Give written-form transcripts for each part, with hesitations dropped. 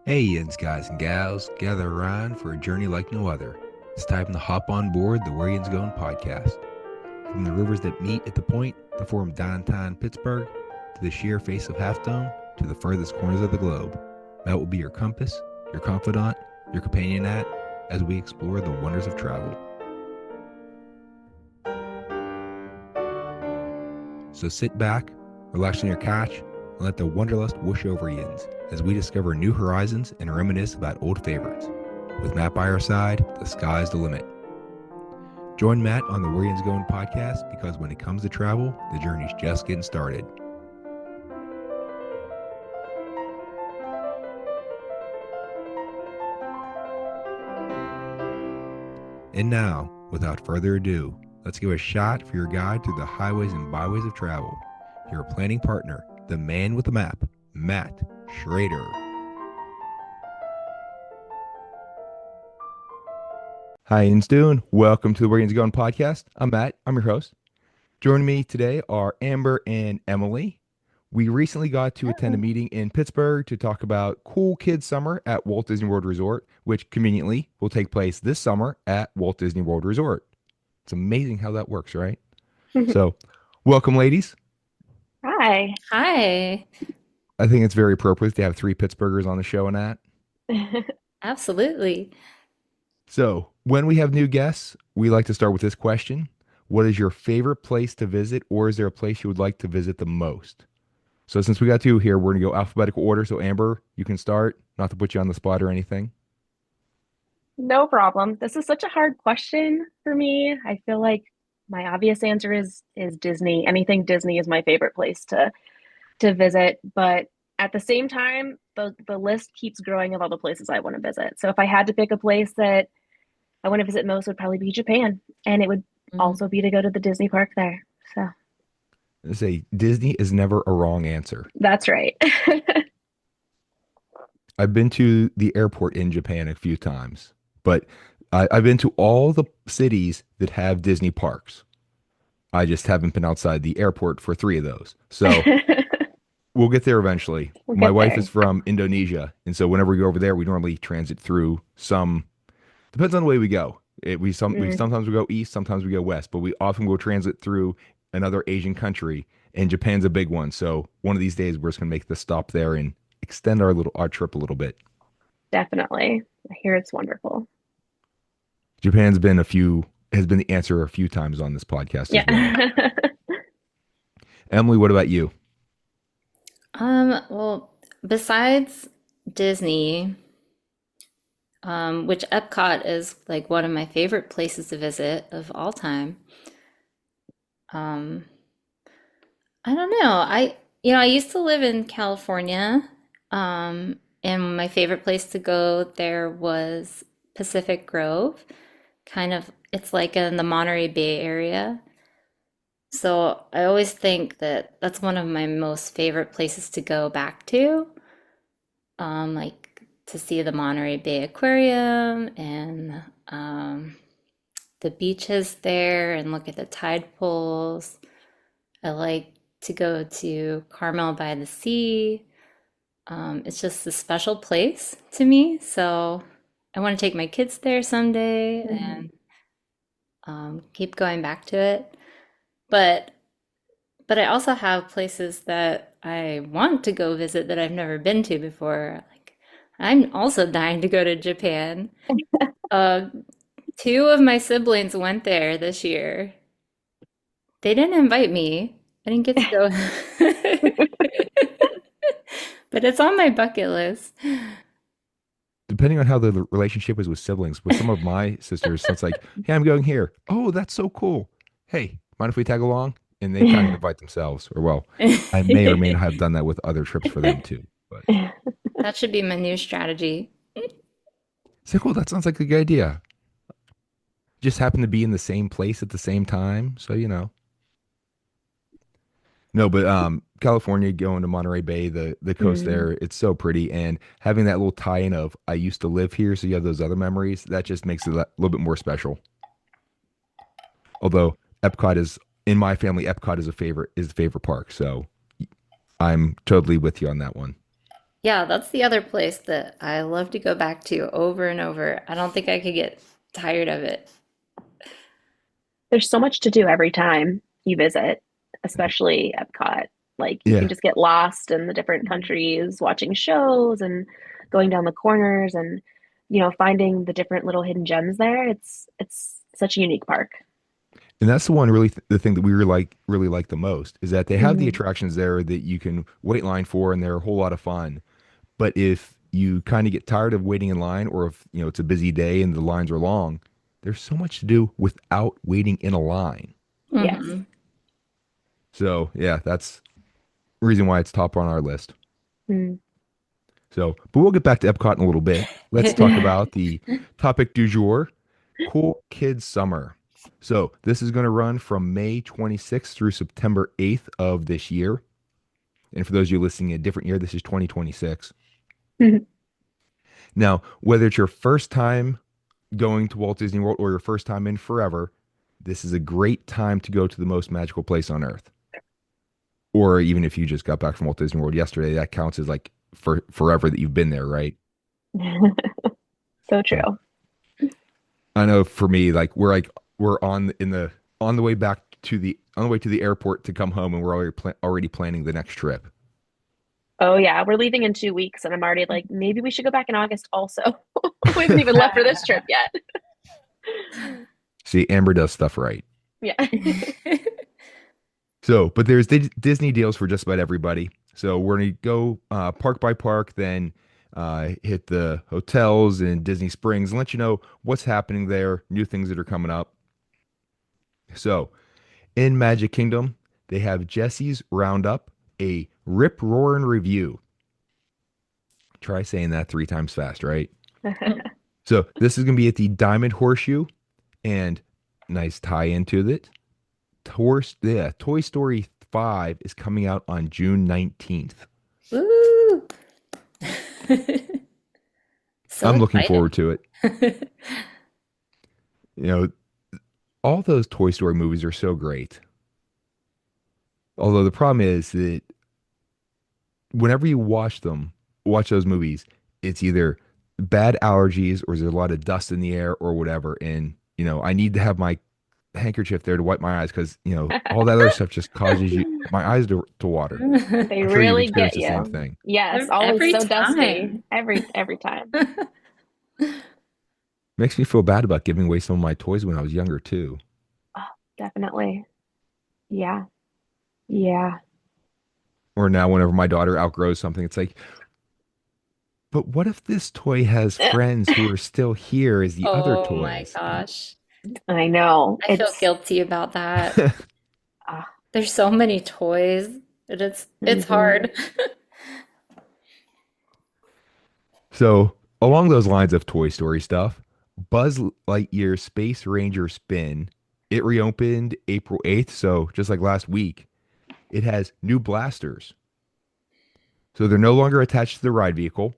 Hey, Yinz guys and gals, gather around for a journey like no other. It's time to hop on board the Yinz Goin podcast. From the rivers that meet at the point to form downtown Pittsburgh, to the sheer face of Half Dome, to the furthest corners of the globe, Matt will be your compass, your confidant, your companion as we explore the wonders of travel. So sit back, relax on your couch, and let the wanderlust whoosh over Yinz as we discover new horizons and reminisce about old favorites. With Matt by our side, the sky's the limit. Join Matt on the Yinz Goin podcast because when it comes to travel, the journey's just getting started. And now, without further ado, let's give a shot for your guide through the highways and byways of travel. Your planning partner, the man with the map, Matt Schraeder. Hi, Yinz doing? Welcome to the Where Yinz Goin podcast. I'm Matt. I'm your host. Joining me today are Amber and Emily. We recently got to attend a meeting in Pittsburgh to talk about Cool Kids Summer at Walt Disney World Resort, which conveniently will take place this summer at Walt Disney World Resort. It's amazing how that works, right? So, welcome, ladies. Hi. Hi. I think it's very appropriate to have three Pittsburghers on the show and that. Absolutely. So, when we have new guests, we like to start with this question. What is your favorite place to visit, or is there a place you would like to visit the most? So, since we got two here, we're going to go alphabetical order. So, Amber, you can start, not to put you on the spot or anything. No problem. This is such a hard question for me. I feel like my obvious answer is Disney. Anything Disney is my favorite place to visit, but at the same time, the list keeps growing of all the places I want to visit. So if I had to pick a place that I want to visit most, would probably be Japan, and it would Mm. also be to go to the Disney park there. So I say Disney is never a wrong answer. that's right. I've been to the airport in Japan a few times, but I've been to all the cities that have Disney parks. I just haven't been outside the airport for three of those. So we'll get there eventually. We'll My get wife there. is from Indonesia, and so whenever we go over there, we normally transit through some. Depends on the way we go. We Mm. sometimes we go east, sometimes we go west, but we often go transit through another Asian country, and Japan's a big one. So one of these days, we're just gonna make the stop there and extend our trip a little bit. Definitely. I hear it's wonderful. Japan's been a few has been the answer a few times on this podcast as well. Yeah. Emily, what about you? Well, besides Disney, which Epcot is like one of my favorite places to visit of all time. Um, I don't know. I used to live in California, and my favorite place to go there was Pacific Grove. Kind of, it's like in the Monterey Bay area. So I always think that that's one of my most favorite places to go back to, like to see the Monterey Bay Aquarium and the beaches there and look at the tide pools. I like to go to Carmel by the Sea. It's just a special place to me. So I want to take my kids there someday Mhm. and keep going back to it. But But I also have places that I want to go visit that I've never been to before. Like, I'm also dying to go to Japan. Uh, Two of my siblings went there this year. They didn't invite me. I didn't get to go. But it's on my bucket list. Depending on how the relationship is with siblings, with some of my sisters, it's like, hey, I'm going here. Oh, that's so cool. Hey, mind if we tag along? And they kind of invite themselves. Or well, I may or may not have done that with other trips for them too. But That should be my new strategy. it's like, well, that sounds like a good idea. Just happen to be in the same place at the same time. So, No, but California, going to Monterey Bay, the coast Mm. there, it's so pretty, and having that little tie-in of I used to live here, so you have those other memories. That just makes it a little bit more special. Although Epcot is in my family, Epcot is the favorite park, so I'm totally with you on that one. Yeah, that's the other place that I love to go back to over and over. I don't think I could get tired of it. There's so much to do every time you visit, especially Epcot. Like you can Yeah. just get lost in the different countries, watching shows and going down the corners and finding the different little hidden gems there. It's such a unique park. And that's the one really the thing that we really like the most is that they have the Hmm. attractions there that you can wait line for and they're a whole lot of fun. But if you kind of get tired of waiting in line or if, it's a busy day and the lines are long, there's so much to do without waiting in a line. Yes. Hmm. So, yeah, that's the reason why it's top on our list. Mm. So, but we'll get back to Epcot in a little bit. Let's talk about the topic du jour, Cool Kids Summer. So, this is going to run from May 26th through September 8th of this year. And for those of you listening in a different year, this is 2026. Now, whether it's your first time going to Walt Disney World or your first time in forever, this is a great time to go to the most magical place on earth. Or even if you just got back from Walt Disney World yesterday, that counts as like for forever that you've been there, right? So So true. I know for me, we're on the way back to the on the way to the airport to come home, and we're already planning the next trip. Oh yeah, we're leaving in 2 weeks, and I'm already like, maybe we should go back in August also. We haven't even left for this trip yet. See, Amber does stuff right. Yeah. So, but there's Disney deals for just about everybody. So we're gonna go park by park, then hit the hotels in Disney Springs and let you know what's happening there, new things that are coming up. So in Magic Kingdom, they have Jesse's Roundup, a rip roaring review. Try saying that 3 times fast, right? So this is gonna be at the Diamond Horseshoe, and nice tie into it. Toy Story 5 is coming out on June 19th. Woo! So I'm looking excited. forward to it. You know, all those Toy Story movies are so great. Although the problem is that whenever you watch those movies, it's either bad allergies or there's a lot of dust in the air or whatever. And, I need to have my handkerchief there to wipe my eyes because, all that other stuff just causes my eyes to water. They I'm sure you've really get experienced the same you. thing. Yes, always Every so dusty. time. Every time. Makes me feel bad about giving away some of my toys when I was younger too. Oh, definitely. Yeah. Yeah. Or now whenever my daughter outgrows something, it's like, but what if this toy has friends who are still here as the other Oh my toys? gosh. I know. I feel guilty about that. Ah, There's so many toys. It's mhm. hard. So, along those lines of Toy Story stuff, Buzz Lightyear Space Ranger Spin, it reopened April 8th, so just like last week, it has new blasters. So they're no longer attached to the ride vehicle.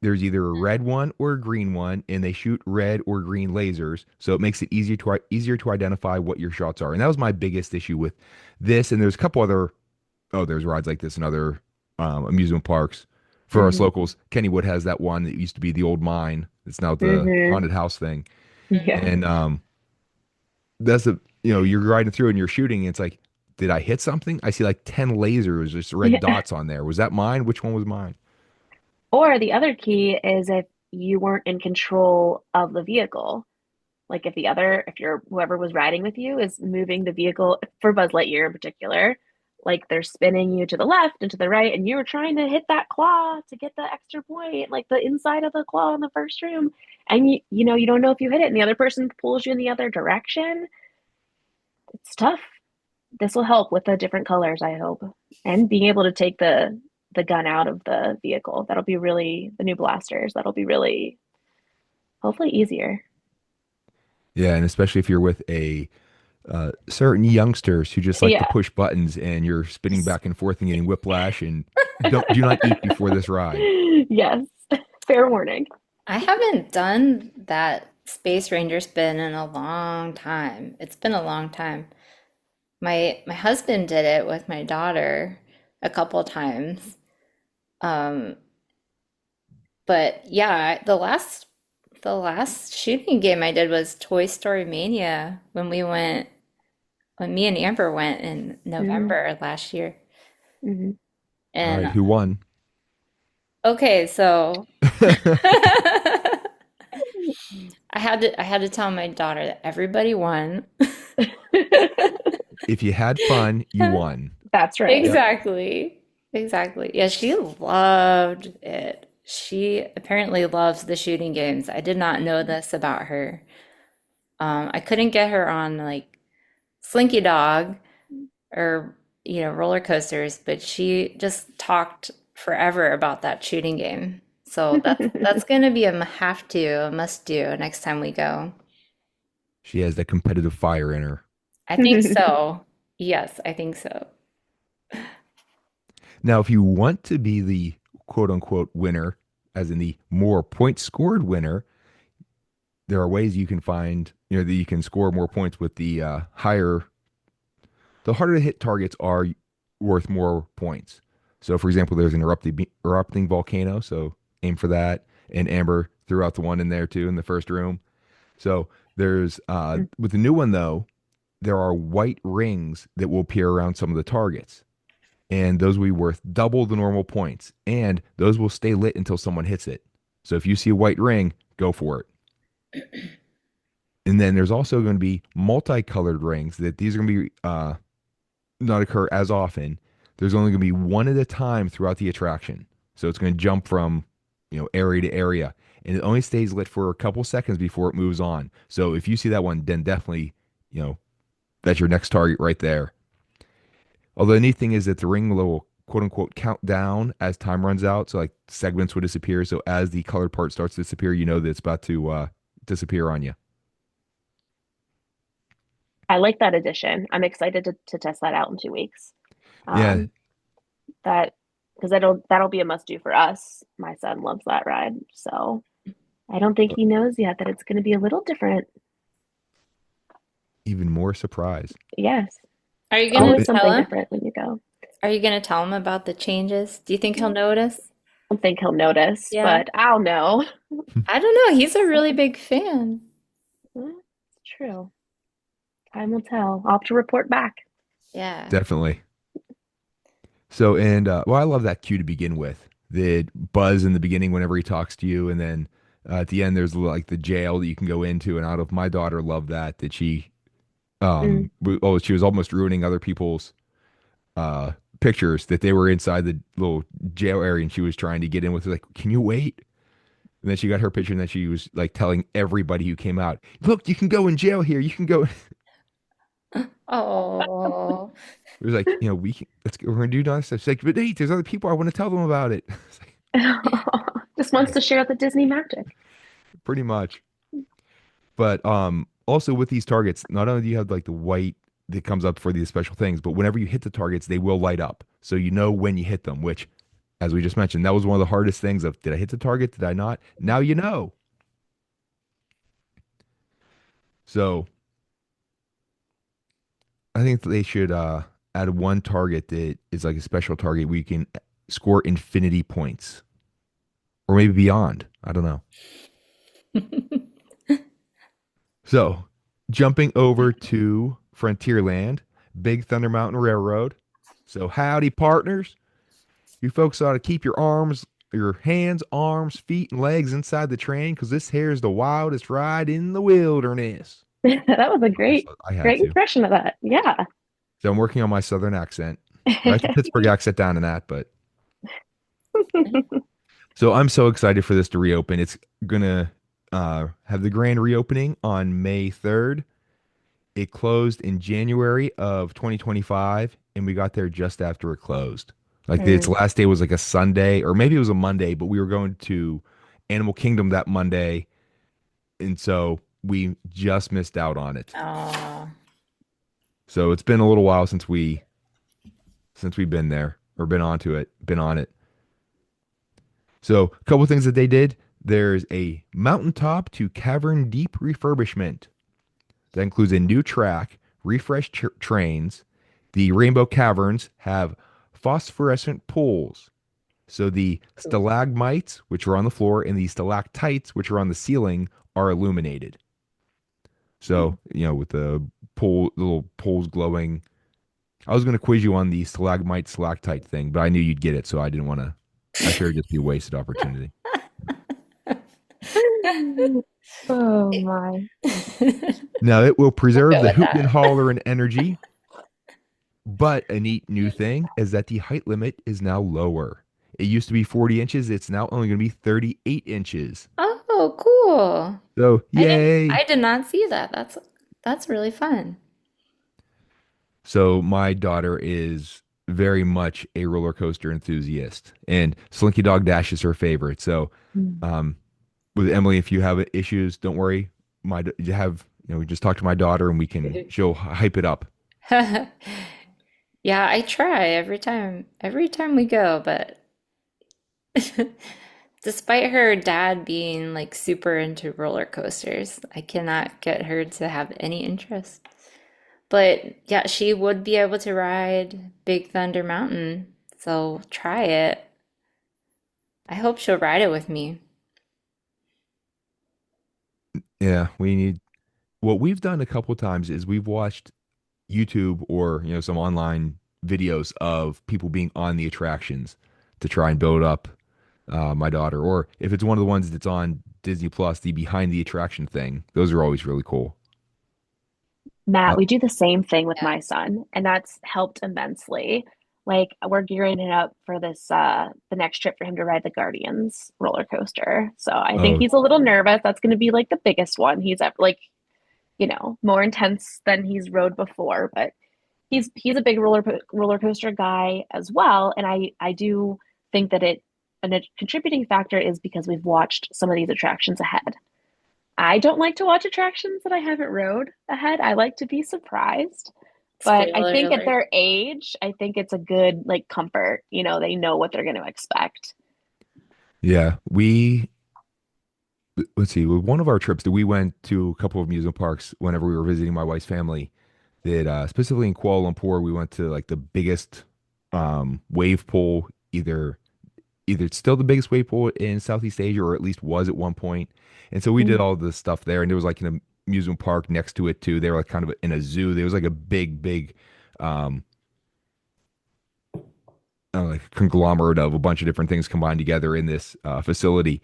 There's either a red one or a green one, and they shoot red or green lasers, so it makes it easier to identify what your shots are. And that was my biggest issue with this. And there's a couple other there's rides like this in other amusement parks. For us Mhm. locals, Kennywood has that one that used to be the old mine. It's now the Mhm. haunted house thing, Yeah. and that's a you're riding through and you're shooting. And it's like, did I hit something? I see like 10 lasers, just red Yeah. dots on there. Was that mine? Which one was mine? Or the other key is if you weren't in control of the vehicle. Like if you're whoever was riding with you is moving the vehicle for Buzz Lightyear in particular, like they're spinning you to the left and to the right, and you were trying to hit that claw to get the extra point, like the inside of the claw in the first room, and you don't know if you hit it, and the other person pulls you in the other direction. It's tough. This will help with the different colors, I hope, and being able to take the gun out of the vehicle. That'll be really the new blasters. That'll be really hopefully easier. Yeah, and especially if you're with a certain youngsters who just like to Yeah. push buttons and you're spinning back and forth and getting whiplash and do not eat before this ride. Yes. Fair warning. I haven't done that Space Ranger spin in a long time. It's been a long time. My husband did it with my daughter a couple times. Um, But yeah, the last shooting game I did was Toy Story Mania when me and Amber went in Mm-hmm. November last year. Mm-hmm. All right, And who won? okay, so I had to tell my daughter that everybody won. If you had fun, you won. That's right. Yep. Exactly. Exactly. Yeah, she loved it. She apparently loves the shooting games. I did not know this about her. I couldn't get her on like Slinky Dog or roller coasters, but she just talked forever about that shooting game. So that's gonna be a must do next time we go. She has that competitive fire in her. I think so. Yes, I think so. Now, if you want to be the quote unquote winner, as in the more points scored winner, there are ways you can find, that you can score more points with the harder to hit targets are worth more points. So, for example, there's an erupting volcano. So, aim for that. And Amber threw out the one in there too in the first room. So, with the new one though, there are white rings that will appear around some of the targets. And those will be worth double the normal points. And those will stay lit until someone hits it. So, if you see a white ring, go for it. And then there's also going to be multicolored rings that these are going to be not occur as often. There's only going to be one at a time throughout the attraction. So it's going to jump from, area to area. And it only stays lit for a couple seconds before it moves on. So if you see that one, then definitely, you know, that's your next target right there. Although the neat thing is that the ring will quote unquote count down as time runs out. So like segments would disappear. So as the colored part starts to disappear, you know that it's about to disappear on you. I like that addition. I'm excited to test that out in 2 weeks. Yeah, Um, that because that'll be a must do for us. My son loves that ride, so I don't think he knows yet that it's going to be a little different. even more surprise. Yes, Are you So gonna always it, tell something him? different when you go. Are you gonna tell him about the changes? Do you think he'll I notice? don't think he'll notice, Yeah. but I'll know. I don't know. He's a really big fan. Well, it's true. Time will tell. I'll have to report back. Yeah. Definitely. So, and well, I love that cue to begin with. The buzz in the beginning whenever he talks to you, and then at the end, there's like the jail that you can go into. And out of my daughter loved that she Mm. she was almost ruining other people's uh pictures that they were inside the little jail area, and she was trying to get in with it, like, can you wait? And then she got her picture, and then she was like telling everybody who came out, look, you can go in jail here. You can go. Oh. It was like, we can, let's go, we're gonna do nice stuff. She's like, but Nate, there's other people. I want to tell them about it. It's like, Just wants to share the Disney magic. pretty much. But also with these targets, not only do you have like the white that comes up for these special things, but whenever you hit the targets, they will light up. So you know when you hit them, which, as we just mentioned, that was one of the hardest things of, did I hit the target? Did I not? Now you know. So I think they should add one target that is like a special target where you can score infinity points or maybe beyond. I don't know. So, jumping over to Frontierland, Big Thunder Mountain Railroad. So, howdy, partners. You folks ought to keep your hands, arms, feet, and legs inside the train because this here is the wildest ride in the wilderness. That was a great, I had great to. impression of that. Yeah. So, I'm working on my southern accent. I got the Pittsburgh accent down in that, but so I'm so excited for this to reopen. It's gonna have the grand reopening on May 3rd. It closed in January of 2025, and we got there just after it closed. Like its Mm. last day was like a Sunday, or maybe it was a Monday, but we were going to Animal Kingdom that Monday, and so we just missed out on it. Oh. So it's been a little while since we've been there or been on it. So a couple things that they did. There's a mountaintop to cavern deep refurbishment. That includes a new track, refreshed trains. The Rainbow Caverns have phosphorescent pools. So the stalagmites, which are on the floor, and the stalactites, which are on the ceiling, are illuminated. So, with the little poles glowing. I was going to quiz you on the stalagmite stalactite thing, but I knew you'd get it, so I didn't want to. I figured it'd just be a wasted opportunity. Oh my. Now, it will We'll preserve go the with hoot and that. holler and energy, but a neat new thing is that the height limit is now lower. It used to be 40 inches. It's now only going to be 38 inches. Oh, cool. So, yay. I did not see that. That's really fun. So my daughter is very much a roller coaster enthusiast, and Slinky Dog Dash is her favorite. So, Mm. um, with Emily, if you have issues, don't worry. You have we just talk to my daughter, and she'll hype it up. Yeah, I try every time we go, but despite her dad being like super into roller coasters, I cannot get her to have any interest. But yeah, she would be able to ride Big Thunder Mountain, so try it. I hope she'll ride it with me. Yeah, we need. What we've done a couple times is we've watched YouTube or some online videos of people being on the attractions to try and build up my daughter. Or if it's one of the ones that's on Disney Plus, the behind the attraction thing, those are always really cool. Matt, Uh, we do the same thing with Yeah. my son, and that's helped immensely. Like we're gearing it up for this the next trip for him to ride the Guardians roller coaster. So I think oh, he's a little nervous. That's going to be like the biggest one he's ever like, more intense than he's rode before, but he's a big roller coaster guy as well, and I do think that a contributing factor is because we've watched some of these attractions ahead. I don't like to watch attractions that I haven't rode ahead. I like to be surprised. But I Spoiler think at alert. their age, I think it's a good like comfort. They know what they're going to expect. yeah. Let's see, with one of our trips that we went to a couple of amusement parks whenever we were visiting my wife's family. That specifically in Kuala Lumpur, we went to like the biggest wave pool, either it's still the biggest wave pool in Southeast Asia, or at least was at one point. And so we did Mm. all this stuff there, and there was like an amusement park next to it too. They were like kind of in a zoo. There was like a big um, like conglomerate of a bunch of different things combined together in this facility.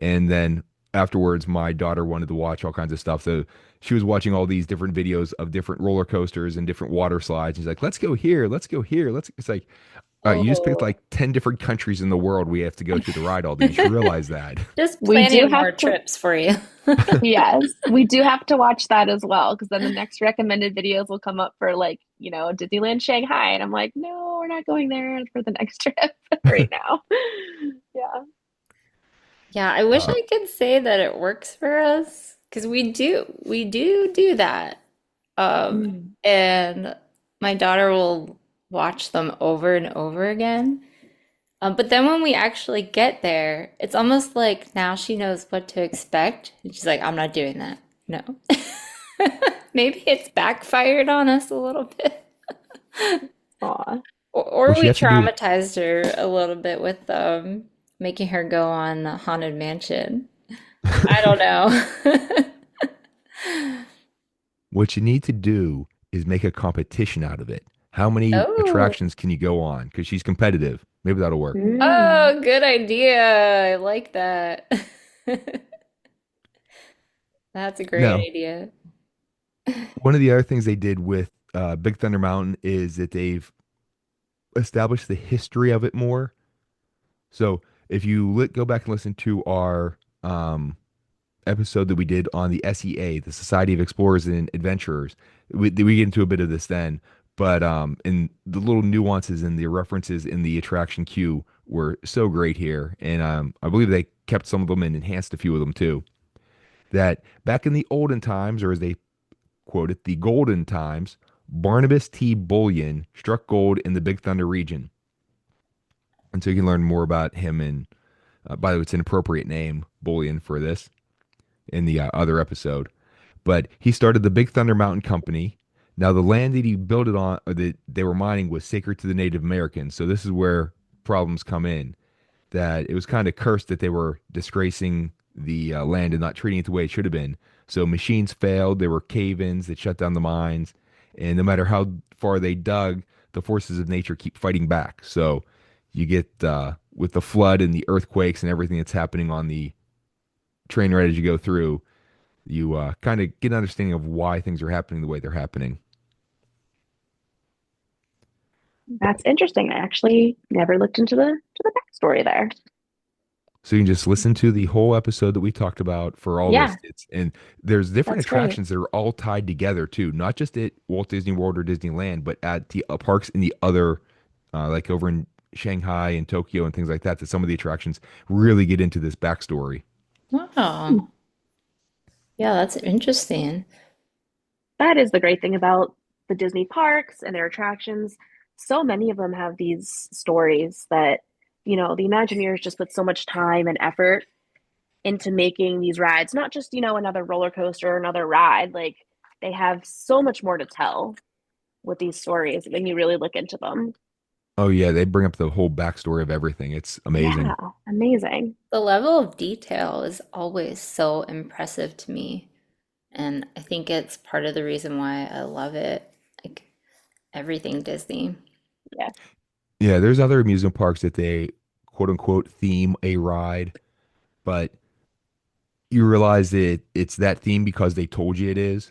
And then afterwards, my daughter wanted to watch all kinds of stuff. So she was watching all these different videos of different roller coasters and different water slides. She's like, "Let's go here. Let's go here. Let's." It's like, you just picked Oh, like 10 different countries in the world we have to go to ride all these. You should realize that. just We do planning have more to, trips for you. yes, we do have to watch that as well, because then the next recommended videos will come up for like, Disneyland Shanghai. And I'm like, no, we're not going there for the next trip right now. Yeah. Yeah, I wish Uh, I could say that it works for us because we do that. Um, Mm. and my daughter will watch them over and over again. But then when we actually get there, it's almost like now she knows what to expect. And she's like, I'm not doing that. No. Maybe it's backfired on us a little bit. Aw. well, Or she we has to do. traumatized her a little bit with making her go on the Haunted Mansion. I don't know. What you need to do is make a competition out of it. How many Oh, attractions can you go on? Because she's competitive. Maybe that'll work. Mm. oh, good idea. I like that. That's a great Now, idea. one of the other things they did with Big Thunder Mountain is that they've established the history of it more. So if you go back and listen to our episode that we did on the SEA, the Society of Explorers and Adventurers, we get into a bit of this then. But and the little nuances and the references in the attraction queue were so great here, and I believe they kept some of them and enhanced a few of them too. That back in the olden times, or as they quote it, the golden times, Barnabas T. Bullion struck gold in the Big Thunder region, and so you can learn more about him. And by the way, it's an appropriate name, Bullion, for this in the other episode. But he started the Big Thunder Mountain Company. Now, the land that he built it on, or that they were mining, was sacred to the Native Americans. So this is where problems come in. that it was kind of cursed that they were disgracing the land and not treating it the way it should have been. So machines failed. There were cave-ins that shut down the mines, and no matter how far they dug, the forces of nature keep fighting back. So you get with the flood and the earthquakes and everything that's happening on the train right as you go through, you kind of get an understanding of why things are happening the way they're happening. That's interesting. I actually never looked into the backstory there. So you can just listen to the whole episode that we talked about for all this. Yeah, And there's different that's great. attractions that are all tied together too, not just at Walt Disney World or Disneyland, but at the parks in the other, like over in Shanghai and Tokyo and things like that. That some of the attractions really get into this backstory. Hmm. Wow. Yeah, that's interesting. That is the great thing about the Disney parks and their attractions. So many of them have these stories that, the Imagineers just put so much time and effort into making these rides, not just, another roller coaster or another ride. Like they have so much more to tell with these stories when you really look into them. Oh yeah, they bring up the whole backstory of everything. It's Yeah, amazing. amazing. The level of detail is always so impressive to me. And I think it's part of the reason why I love it. Like everything Disney. Yeah. Yeah, there's other amusement parks that they quote unquote theme a ride, but you realize that it's that theme because they told you it is.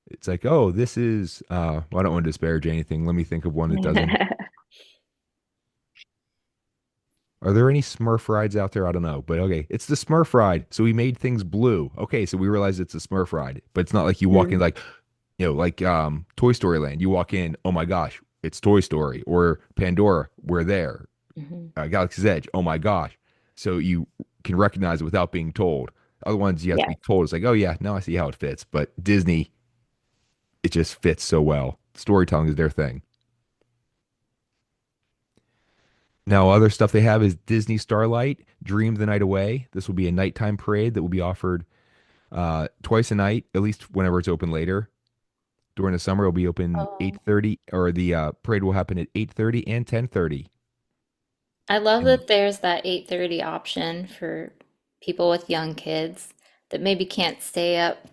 It's like, oh, this is well, I don't want to disparage anything. Let me think of one that doesn't. Are there any Smurf rides out there? I don't know. But okay, it's the Smurf ride. So we made things blue. Okay, so we realize it's a Smurf ride. But it's not like you walk in Hmm. like, like Toy Story Land. You walk in, oh my gosh, it's Toy Story or Pandora, we're there. Mhm. Galaxy's Edge, oh my gosh. So you can recognize it without being told. Other ones you have to Yeah. be told. It's like, oh yeah, now I see how it fits. But Disney, it just fits so well. Storytelling is their thing. Now, other stuff they have is Disney Starlight, Dream the Night Away. This will be a nighttime parade that will be offered twice a night, at least whenever it's open later. During the summer, it'll be open Oh, 8:30, or the parade will happen at 8:30 and 10:30. I love And that there's that 8:30 option for people with young kids that maybe can't stay up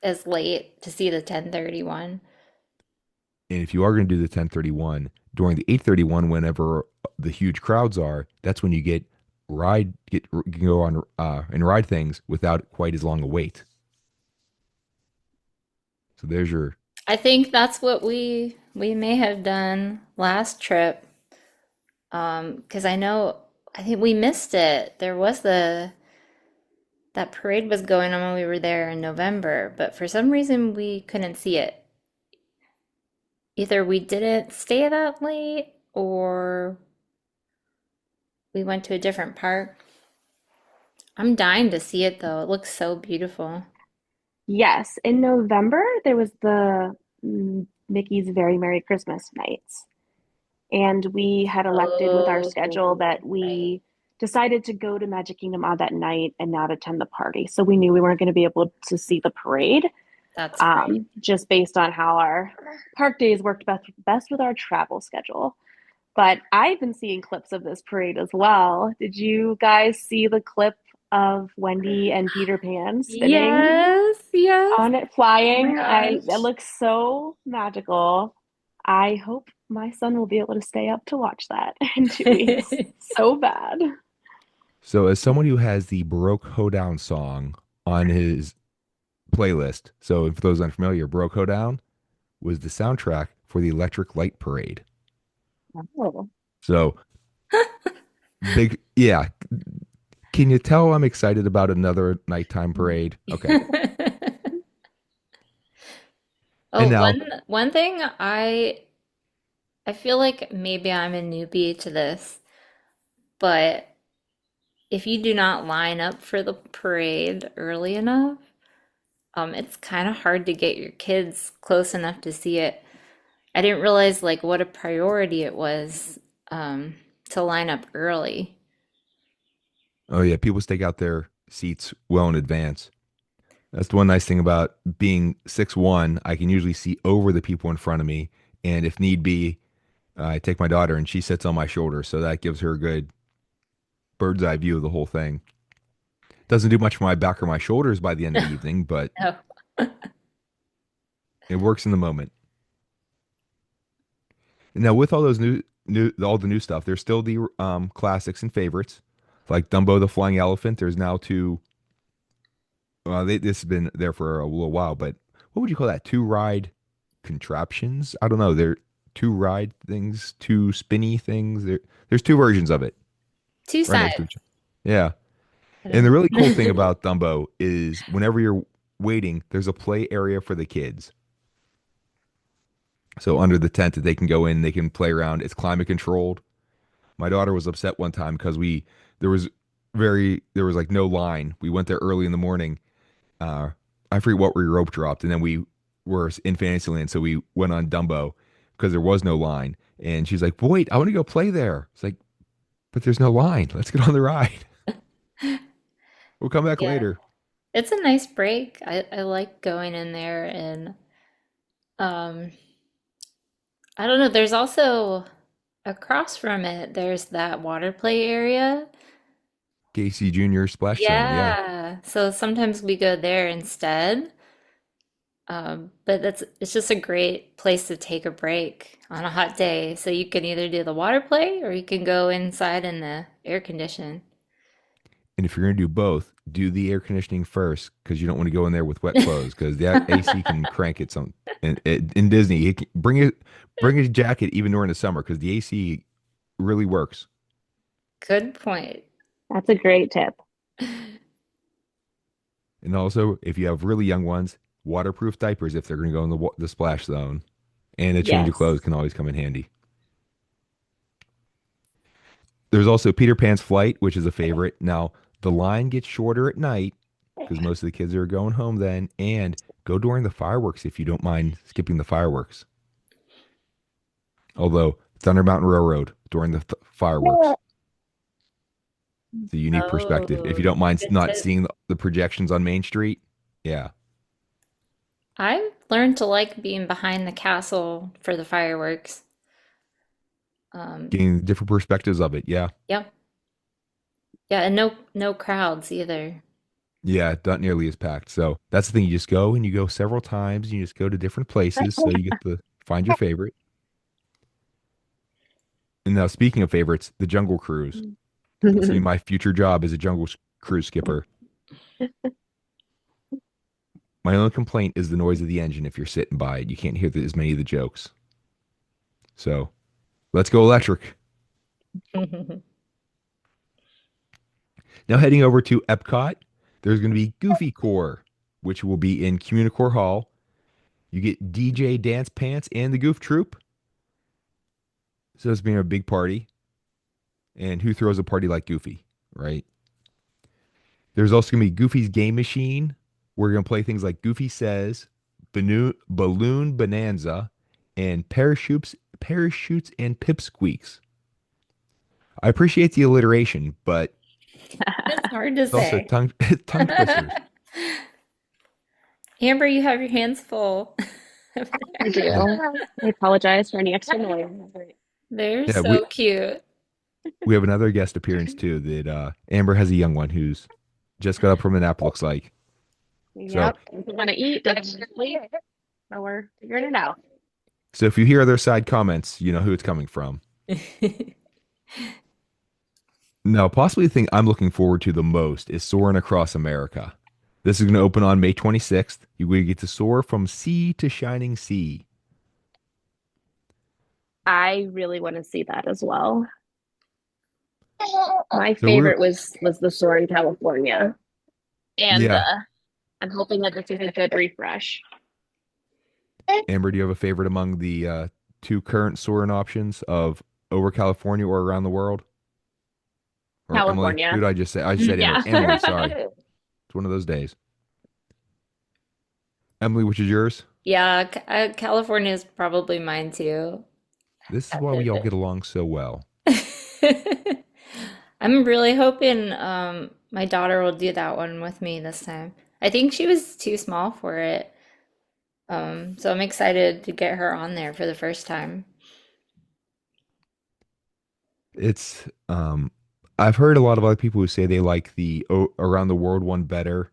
as late to see the 10:30 one. and if you are going to do the 10:31 during the 8:31, whenever the huge crowds are, that's when you get you can go on and ride things without quite as long a wait. So there's your. I think that's what we may have done last trip. Because I think we missed it. There was that parade was going on when we were there in November, but for some reason we couldn't see it. Either we didn't stay that late or we went to a different park. I'm dying to see it though. It looks so beautiful. Yes. In November, there was the Mickey's Very Merry Christmas nights. And we had elected with our schedule Oh, that right. we decided to go to Magic Kingdom on that night and not attend the party. So we knew we weren't going to be able to see the parade, That's right. just based on how our park days worked best with our travel schedule. But I've been seeing clips of this parade as well. Did you guys see the clip of Wendy and Peter Pan spinning Yes, yes. on it, Oh my flying? It gosh. looks so magical. I hope my son will be able to stay up to watch that in 2 weeks. So bad. So as someone who has the Baroque Hoedown song on his playlist, so for those unfamiliar, Baroque Hoedown was the soundtrack for the Electric Light Parade. Oh. So big, yeah. Can you tell I'm excited about another nighttime parade? Okay. Oh, And now, one thing I feel like maybe I'm a newbie to this, but if you do not line up for the parade early enough, it's kind of hard to get your kids close enough to see it. I didn't realize like what a priority it was to line up early. oh yeah, people stake out their seats well in advance. That's the one nice thing about being 6'1". I can usually see over the people in front of me. And if need be, I take my daughter and she sits on my shoulder. So that gives her a good bird's eye view of the whole thing. Doesn't do much for my back or my shoulders by the end of the evening, but No. it works in the moment. And now with all those all the new stuff, there's still the classics and favorites, like Dumbo the Flying Elephant. There's now two. This has been there for a little while, but what would you call that? Two ride contraptions? I don't know. They're two ride things, two spinny things. There's two versions of it Two right sides. next to each other. Yeah. I And the don't really cool thing know. about Dumbo is whenever you're waiting, there's a play area for the kids. So under the tent that they can go in, they can play around. It's climate controlled. My daughter was upset one time because we there was there was like no line. We went there early in the morning. Uh, I forget what we rope dropped, and then we were in Fantasyland, so we went on Dumbo because there was no line. And she's like, "Wait, I want to go play there." It's like, but there's no line. Let's get on the ride. We'll come back Yeah. later. It's a nice break. I like going in there and um I don't know, there's also across from it, there's that water play area. Casey Jr. Splash Zone. Yeah. Yeah. So sometimes we go there instead. But it's just a great place to take a break on a hot day. So you can either do the water play or you can go inside in the air condition. And if you're going to do both, do the air conditioning first because you don't want to go in there with wet clothes because the AC can crank it some. And in Disney, bring a jacket even during the summer because the AC really works. Good point. That's a great tip. And also, if you have really young ones, waterproof diapers if they're going to go in the splash zone, and a change of clothes Yes. can always come in handy. There's also Peter Pan's Flight, which is a favorite. Now, the line gets shorter at night because most of the kids are going home then, and go during the fireworks if you don't mind skipping the fireworks. Although Thunder Mountain Railroad during the fireworks, it's a unique perspective. If you Oh, don't mind good not tip. seeing the projections on Main Street, yeah, I've learned to like being behind the castle for the fireworks. Um, getting different perspectives of it, yeah. yep. Yeah, and no crowds either. Yeah, not nearly as packed. So that's the thing. You just go and you go several times. You just go to different places. So you get to find your favorite. And now, speaking of favorites, the Jungle Cruise. That's gonna be my future job as a cruise skipper. My only complaint is the noise of the engine if you're sitting by it. You can't hear as many of the jokes. So let's go electric. Now, heading over to Epcot, there's going to be Goofy Core, which will be in Communicore Hall. You get DJ Dance Pants and the Goof Troop. So it's being a big party. And who throws a party like Goofy, right? There's also going to be Goofy's Game Machine. We're going to play things like Goofy Says, Balloon Bonanza, and Parachutes and Pipsqueaks. I appreciate the alliteration, but It's hard to it's also say. tongue twisters. Amber, you have your hands full. I do. And I apologize for any extra noise. They're yeah, so cute. we have another guest appearance too. That Amber has a young one who's just got up from a nap. Looks like so. Yep. If you want to eat, just sleep. So we're figuring it out. So if you hear other side comments, you know who it's coming from. Now, possibly the thing I'm looking forward to the most is soaring across America. This is going to open on May 26th. You get to soar from sea to shining sea. I really want to see that as well. My So we're favorite was the store in California, and yeah. I'm hoping that this is a good refresh. Amber, do you have a favorite among the two current soaring options of over California or around the world? Or Emily? Who California. did I just say? I just said Emily. Yeah. Emily, sorry. It's one of those days. Emily, which is yours? Yeah, California is probably mine too. This is I why we all visit. get along so well. I'm really hoping my daughter will do that one with me this time. I think she was too small for it. So I'm excited to get her on there for the first time. It's I've heard a lot of other people who say they like the around the world one better,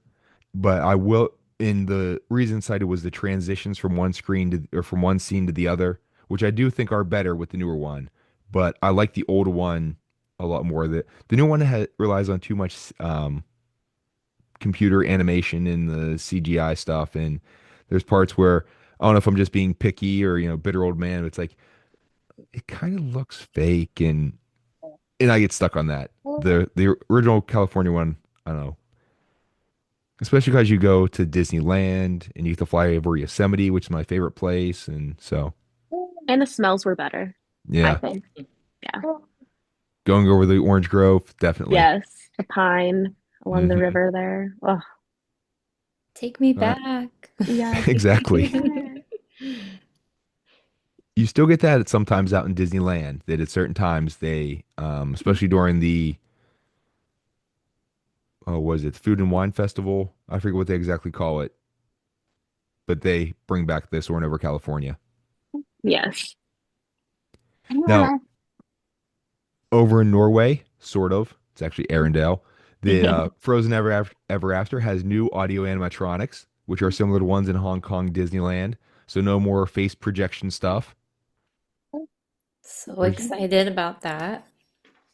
but I will. In the reason cited was the transitions from one screen to or from one scene to the other, which I do think are better with the newer one. But I like the older one a lot more. The new one relies on too much computer animation in the CGI stuff, and there's parts where I don't know if I'm just being picky or bitter old man. But it's like it kind of looks fake, and I get stuck on that. The original California one, I don't know. Especially because you go to Disneyland and you get to fly over Yosemite, which is my favorite place, and so And the smells were better, I yeah, think. Yeah. going over the Orange Grove, definitely. Yes, the pine along the Hmm. river there. Oh, Take me All right, back. yeah, take me exactly. back. You still get that sometimes out in Disneyland. That at certain times they, especially during the was it Food and Wine Festival? I forget what they exactly call it, but they bring back this one over California. Yes. Now, over in Norway, sort of, it's actually Arendelle. The Frozen Ever After has new audio animatronics, which are similar to ones in Hong Kong Disneyland. So no more face projection stuff. So Which, excited about that.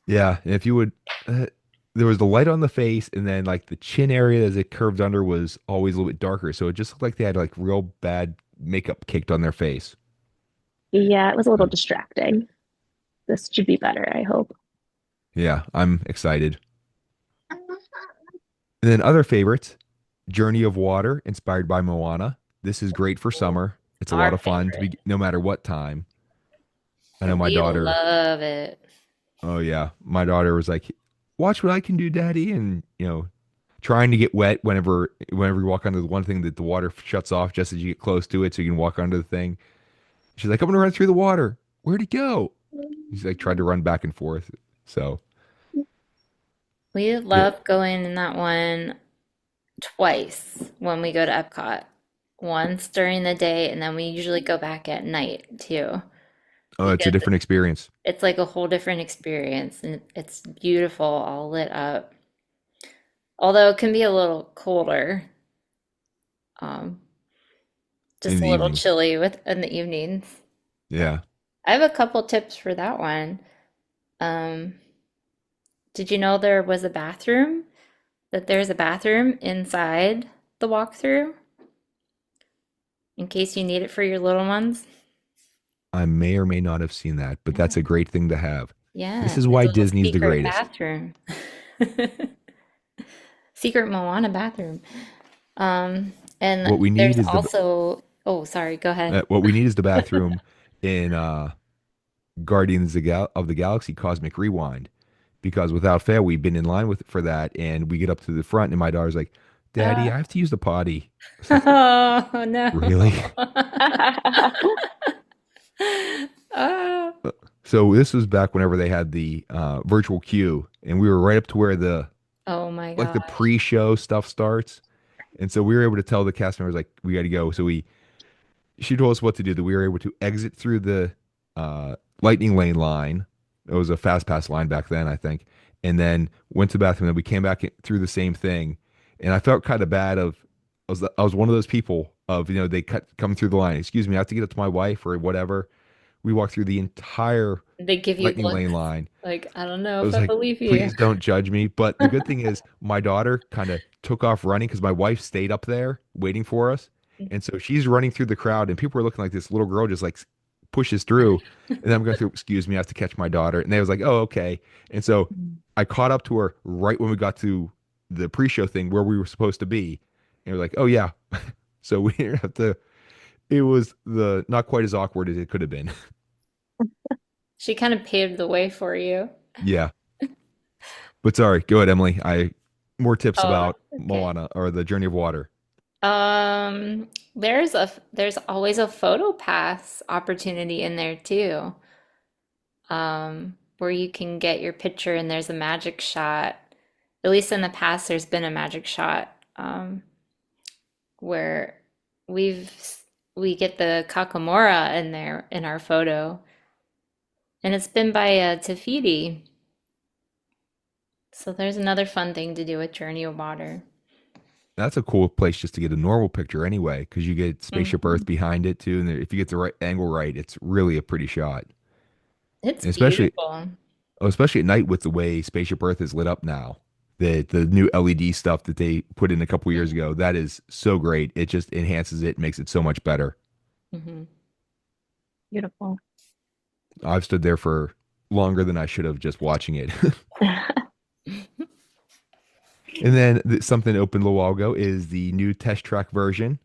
yeah, and if you would, uh, there was the light on the face, and then like the chin area as it curved under was always a little bit darker. So it just looked like they had like real bad makeup caked on their face. Yeah, it was a little So, distracting. This should be better, I hope. yeah, I'm excited. And then other favorites, Journey of Water, inspired by Moana. This is great for summer. It's a lot Our of fun to favorite. be no matter what time. I know my We daughter, love it. oh yeah, my daughter was like, "Watch what I can do, Daddy," and trying to get wet whenever you walk under the one thing that the water shuts off just as you get close to it, so you can walk under the thing. She's like, "I'm gonna run through the water. Where'd it go?" She's like, tried to run back and forth. So We yeah, love going in that one twice when we go to Epcot. Once during the day, and then we usually go back at night too, oh, it's a because different experience. it's like a whole different experience and it's beautiful, all lit up. Although it can be a little colder, um, In just a the little evenings. chilly with in the evenings. Yeah, I have a couple tips for that one. Um, did you know there was a bathroom? That there's a bathroom inside the walkthrough in case you need it for your little ones? I may or may not have seen that, but that's a great thing to have. This Yeah, is it's why a little Disney's the secret greatest. bathroom. Secret Moana bathroom. Um, and What we need there's is also, oh, sorry, go ahead. what we need is the bathroom in Guardians of the Galaxy Cosmic Rewind, because without fail we've been in line with for that, and we get up to the front, and my daughter's like, "Daddy, Uh, I have to use the potty." It's like, oh no. really? Oh, So this was back whenever they had the virtual queue, and we were right up to where the oh my like the gosh. pre-show stuff starts, and so we were able to tell the cast members like we got to go. So she told us what to do. That we were able to exit through the lightning lane line. It was a fast pass line back then, I think, and then went to the bathroom. And then we came back through the same thing, and I felt kind of bad. I was one of those people of they come through the line. Excuse me, I have to get up to my wife or whatever. We walked through the entire They give you lightning lane looks line. like, I don't know I if was I like, believe you. please don't judge me. But the good thing is, my daughter kind of took off running because my wife stayed up there waiting for us. And so she's running through the crowd, and people are looking like this little girl just like pushes through. And I'm going through, excuse me, I have to catch my daughter. And they was like, oh, okay. And so I caught up to her right when we got to the pre show thing where we were supposed to be. And we're like, oh, yeah. So we didn't have to, it was the not quite as awkward as it could have been. She kind of paved the way for you. Yeah. But sorry, go ahead, Emily. More tips Oh, about okay. Moana or the Journey of Water. There's always a photo pass opportunity in there too, where you can get your picture and there's a magic shot. At least in the past, there's been a magic shot, where we've we get the Kakamora in there in our photo, and it's been by Tafiti. So there's another fun thing to do with Journey of Water. That's a cool place just to get a normal picture anyway, because you get Spaceship Earth Hmm. behind it too, and if you get the right angle right, it's really a pretty shot. It's And especially, beautiful. oh, especially at night with the way Spaceship Earth is lit up now. The new LED stuff that they put in a couple years ago, that is so great. It just enhances it, makes it so much better. Hmm. Beautiful. I've stood there for longer than I should have just watching it. And then something opened a little while ago is the new test track version.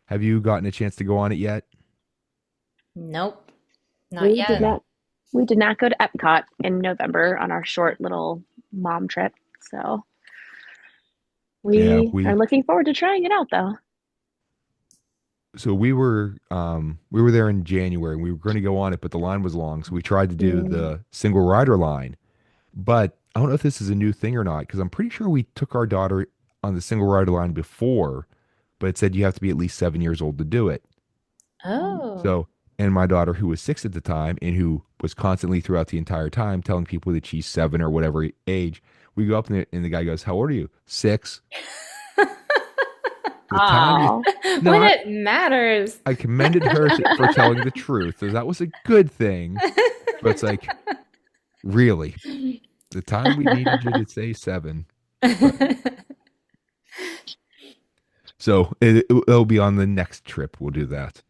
Have you gotten a chance to go on it yet? Nope, not We did yet. Yeah. not we did not go to Epcot in November on our short little mom trip. So Yeah, we are we looking forward to trying it out though. so we were there in January. We were going to go on it, but the line was long, so we tried to do Mm. the single rider line. But I don't know if this is a new thing or not because I'm pretty sure we took our daughter on the single rider line before, but it said you have to be at least 7 years old to do it. Oh. So, and my daughter, who was 6 at the time and who was constantly throughout the entire time telling people that she's 7 or whatever age, we go up and the guy goes, "How old are you?" 6. The time you, Oh. no, When it matters. I commended her for telling the truth. So that was a good thing. But it's like, really, the time we needed you to say 7. But so it'll be on the next trip. We'll do that.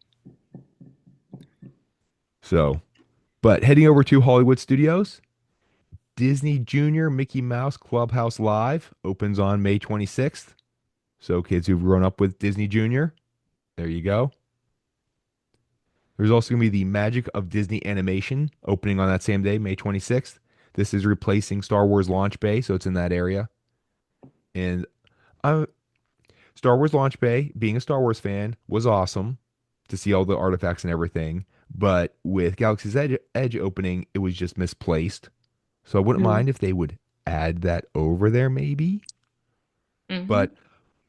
So, but heading over to Hollywood Studios, Disney Junior Mickey Mouse Clubhouse Live opens on May 26th. So, kids who've grown up with Disney Junior, there you go. There's also going to be the Magic of Disney Animation opening on that same day, May 26th. This is replacing Star Wars Launch Bay, so it's in that area. And uh, Star Wars Launch Bay, being a Star Wars fan, was awesome to see all the artifacts and everything. But with Edge opening, it was just misplaced. So I wouldn't Mm. mind if they would add that over there, maybe. Hmm. But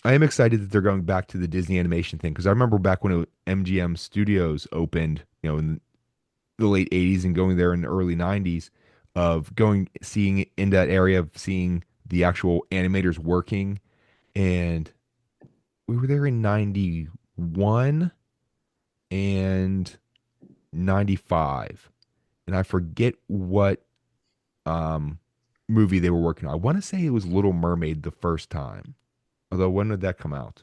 I am excited that they're going back to the Disney animation thing because I remember back when MGM Studios opened, in the late 80s and going there in the early 90s, of going, seeing in that area, of seeing the actual animators working. And we were there in 91 and 95. And I forget what um, movie they were working on. I want to say it was Little Mermaid the first time. Although, when did that come out?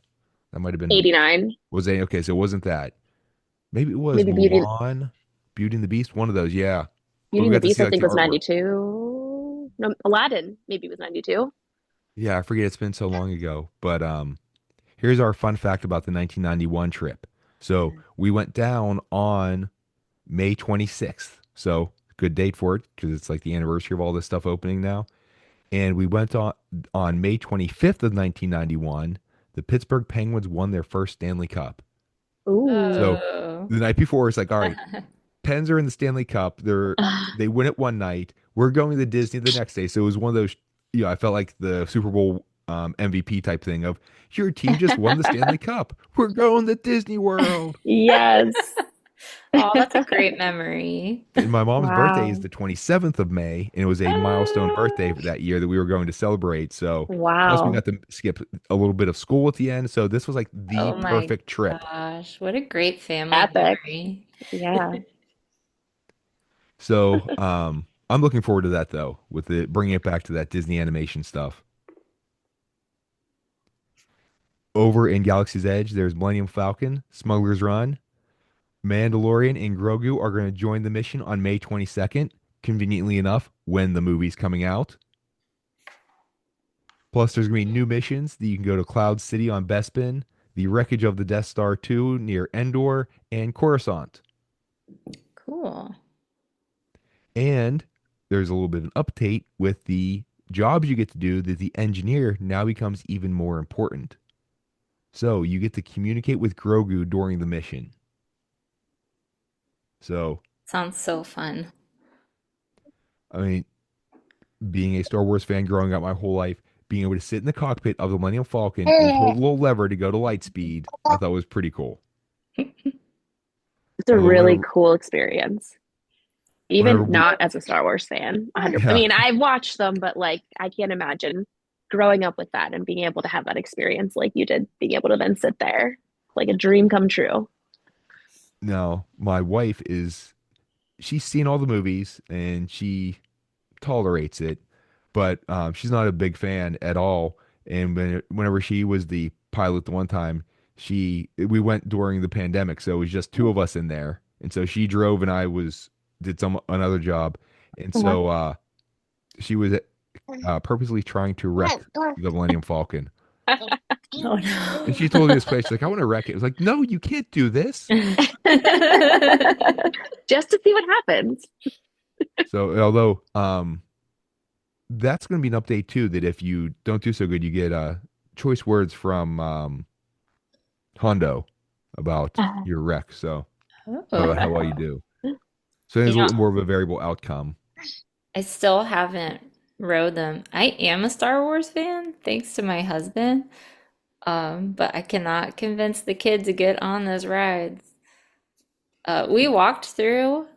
That might have been, 89. was a okay, so it wasn't that. Maybe it was Maybe Mulan, Beauty and the Beast, one of those, yeah. But Beauty we and the got to Beast, see I like think the was artwork. 92. No, Aladdin maybe was 92. Yeah, I forget it's been so long ago. But here's our fun fact about the 1991 trip. So we went down on May 26th. So good date for it because it's like the anniversary of all this stuff opening now. And we went on May 25th of 1991. The Pittsburgh Penguins won their first Stanley Cup. So Ooh. Oh. the night before, it's like, all right, Pens are in the Stanley Cup. They win it one night. We're going to Disney the next day. So it was one of those, I felt like the Super Bowl MVP type thing of your team just won the Stanley Cup. We're going to Disney World. Yes. Oh, that's a great memory. And my mom's birthday is Wow. the 27th of May, and it was a milestone birthday Ah. for that year that we were going to celebrate. So, plus we Wow. got to skip a little bit of school at the end. So this was like the Oh my perfect trip. gosh, what a great family Epic. memory. Yeah. So, I'm looking forward to that though, with it bringing it back to that Disney animation stuff. Over in Galaxy's Edge, there's Millennium Falcon, Smuggler's Run, Mandalorian, and Grogu are going to join the mission on May 22nd, conveniently enough, when the movie's coming out. Plus, there's going to be new missions that you can go to Cloud City on Bespin, the wreckage of the Death Star 2 near Endor, and Coruscant. Cool. And there's a little bit of an update with the jobs you get to do that the engineer now becomes even more important. So you get to communicate with Grogu during the mission. So, Sounds so fun. I mean, being a Star Wars fan growing up my whole life, being able to sit in the cockpit of the Millennium Falcon and pull the little lever to go to light speed, I thought was pretty cool. It's a Although really whenever cool experience. Even whenever we, not as a Star Wars fan, 100. I yeah, mean, I've watched them, but like I can't imagine growing up with that and being able to have that experience like you did, being able to then sit there, like a dream come true. no, my wife is, she's seen all the movies and she tolerates it, but she's not a big fan at all. And whenever she was the pilot the one time, we went during the pandemic, so it was just two of us in there, and so she drove and I was did some another job, and Uh-huh. so she was purposely trying to wreck the Millennium Falcon. Oh And she no. told me this place, she's like, I want to wreck it. It was like, no, you can't do this. Just to see what happens. So although that's going to be an update too, that if you don't do so good, you get choice words from Hondo about your wreck. So about how well you Oh. do. So there's You a know, little more of a variable outcome. I still haven't rode them. I am a Star Wars fan, thanks to my husband. But I cannot convince the kid to get on those rides. We walked through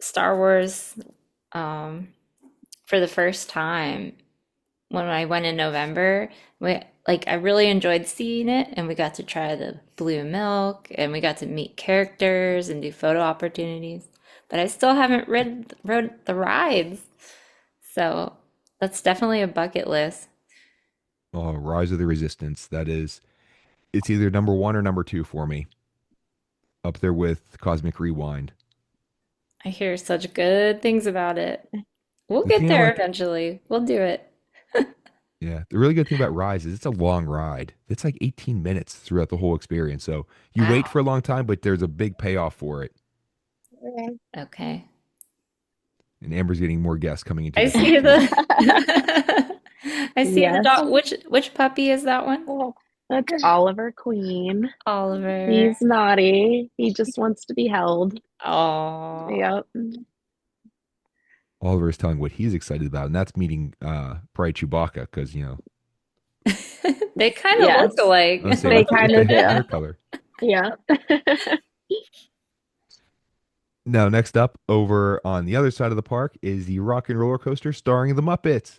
Star Wars um, for the first time when I went in November. I really enjoyed seeing it, and we got to try the blue milk, and we got to meet characters and do photo opportunities. But I still haven't rode the rides, so that's definitely a bucket list. Oh, Rise of the Resistance. That is, it's either number one or number two for me, up there with Cosmic Rewind. I hear such good things about it. We'll The get thing I there like, eventually. We'll do it. yeah, the really good thing about Rise is it's a long ride. It's like 18 minutes throughout the whole experience. So you wait Wow. for a long time, but there's a big payoff for it. Okay. And Amber's getting more guests coming into I the see picture. the I see the Yes. dog. Which puppy is that one? That's Oliver Queen. Oliver. He's naughty. He just wants to be held. Oh. Yep. Oliver is telling what he's excited about, and that's meeting probably Chewbacca, because They kind of look Yes, alike. I was say they with kind the of do. hair color. Yeah. Now, next up, over on the other side of the park, is the Rock and Roller Coaster starring the Muppets.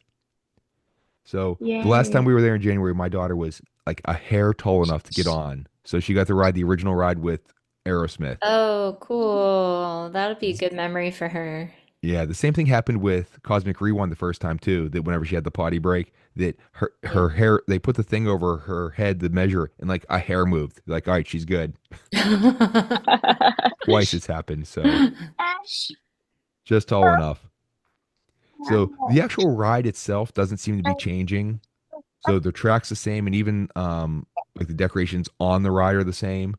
So the last time Yay. we were there in January, my daughter was like a hair tall enough to get on. So she got to ride the original ride with Aerosmith. Oh, cool. That'll be a good memory for her. Yeah, the same thing happened with Cosmic Rewind the first time too. That whenever she had the potty break, that her hair, they put the thing over her head to measure, and like a hair moved. Like, all right, she's good. Twice it's happened, so just tall enough. So the actual ride itself doesn't seem to be changing. So the track's the same, and even like the decorations on the ride are the same.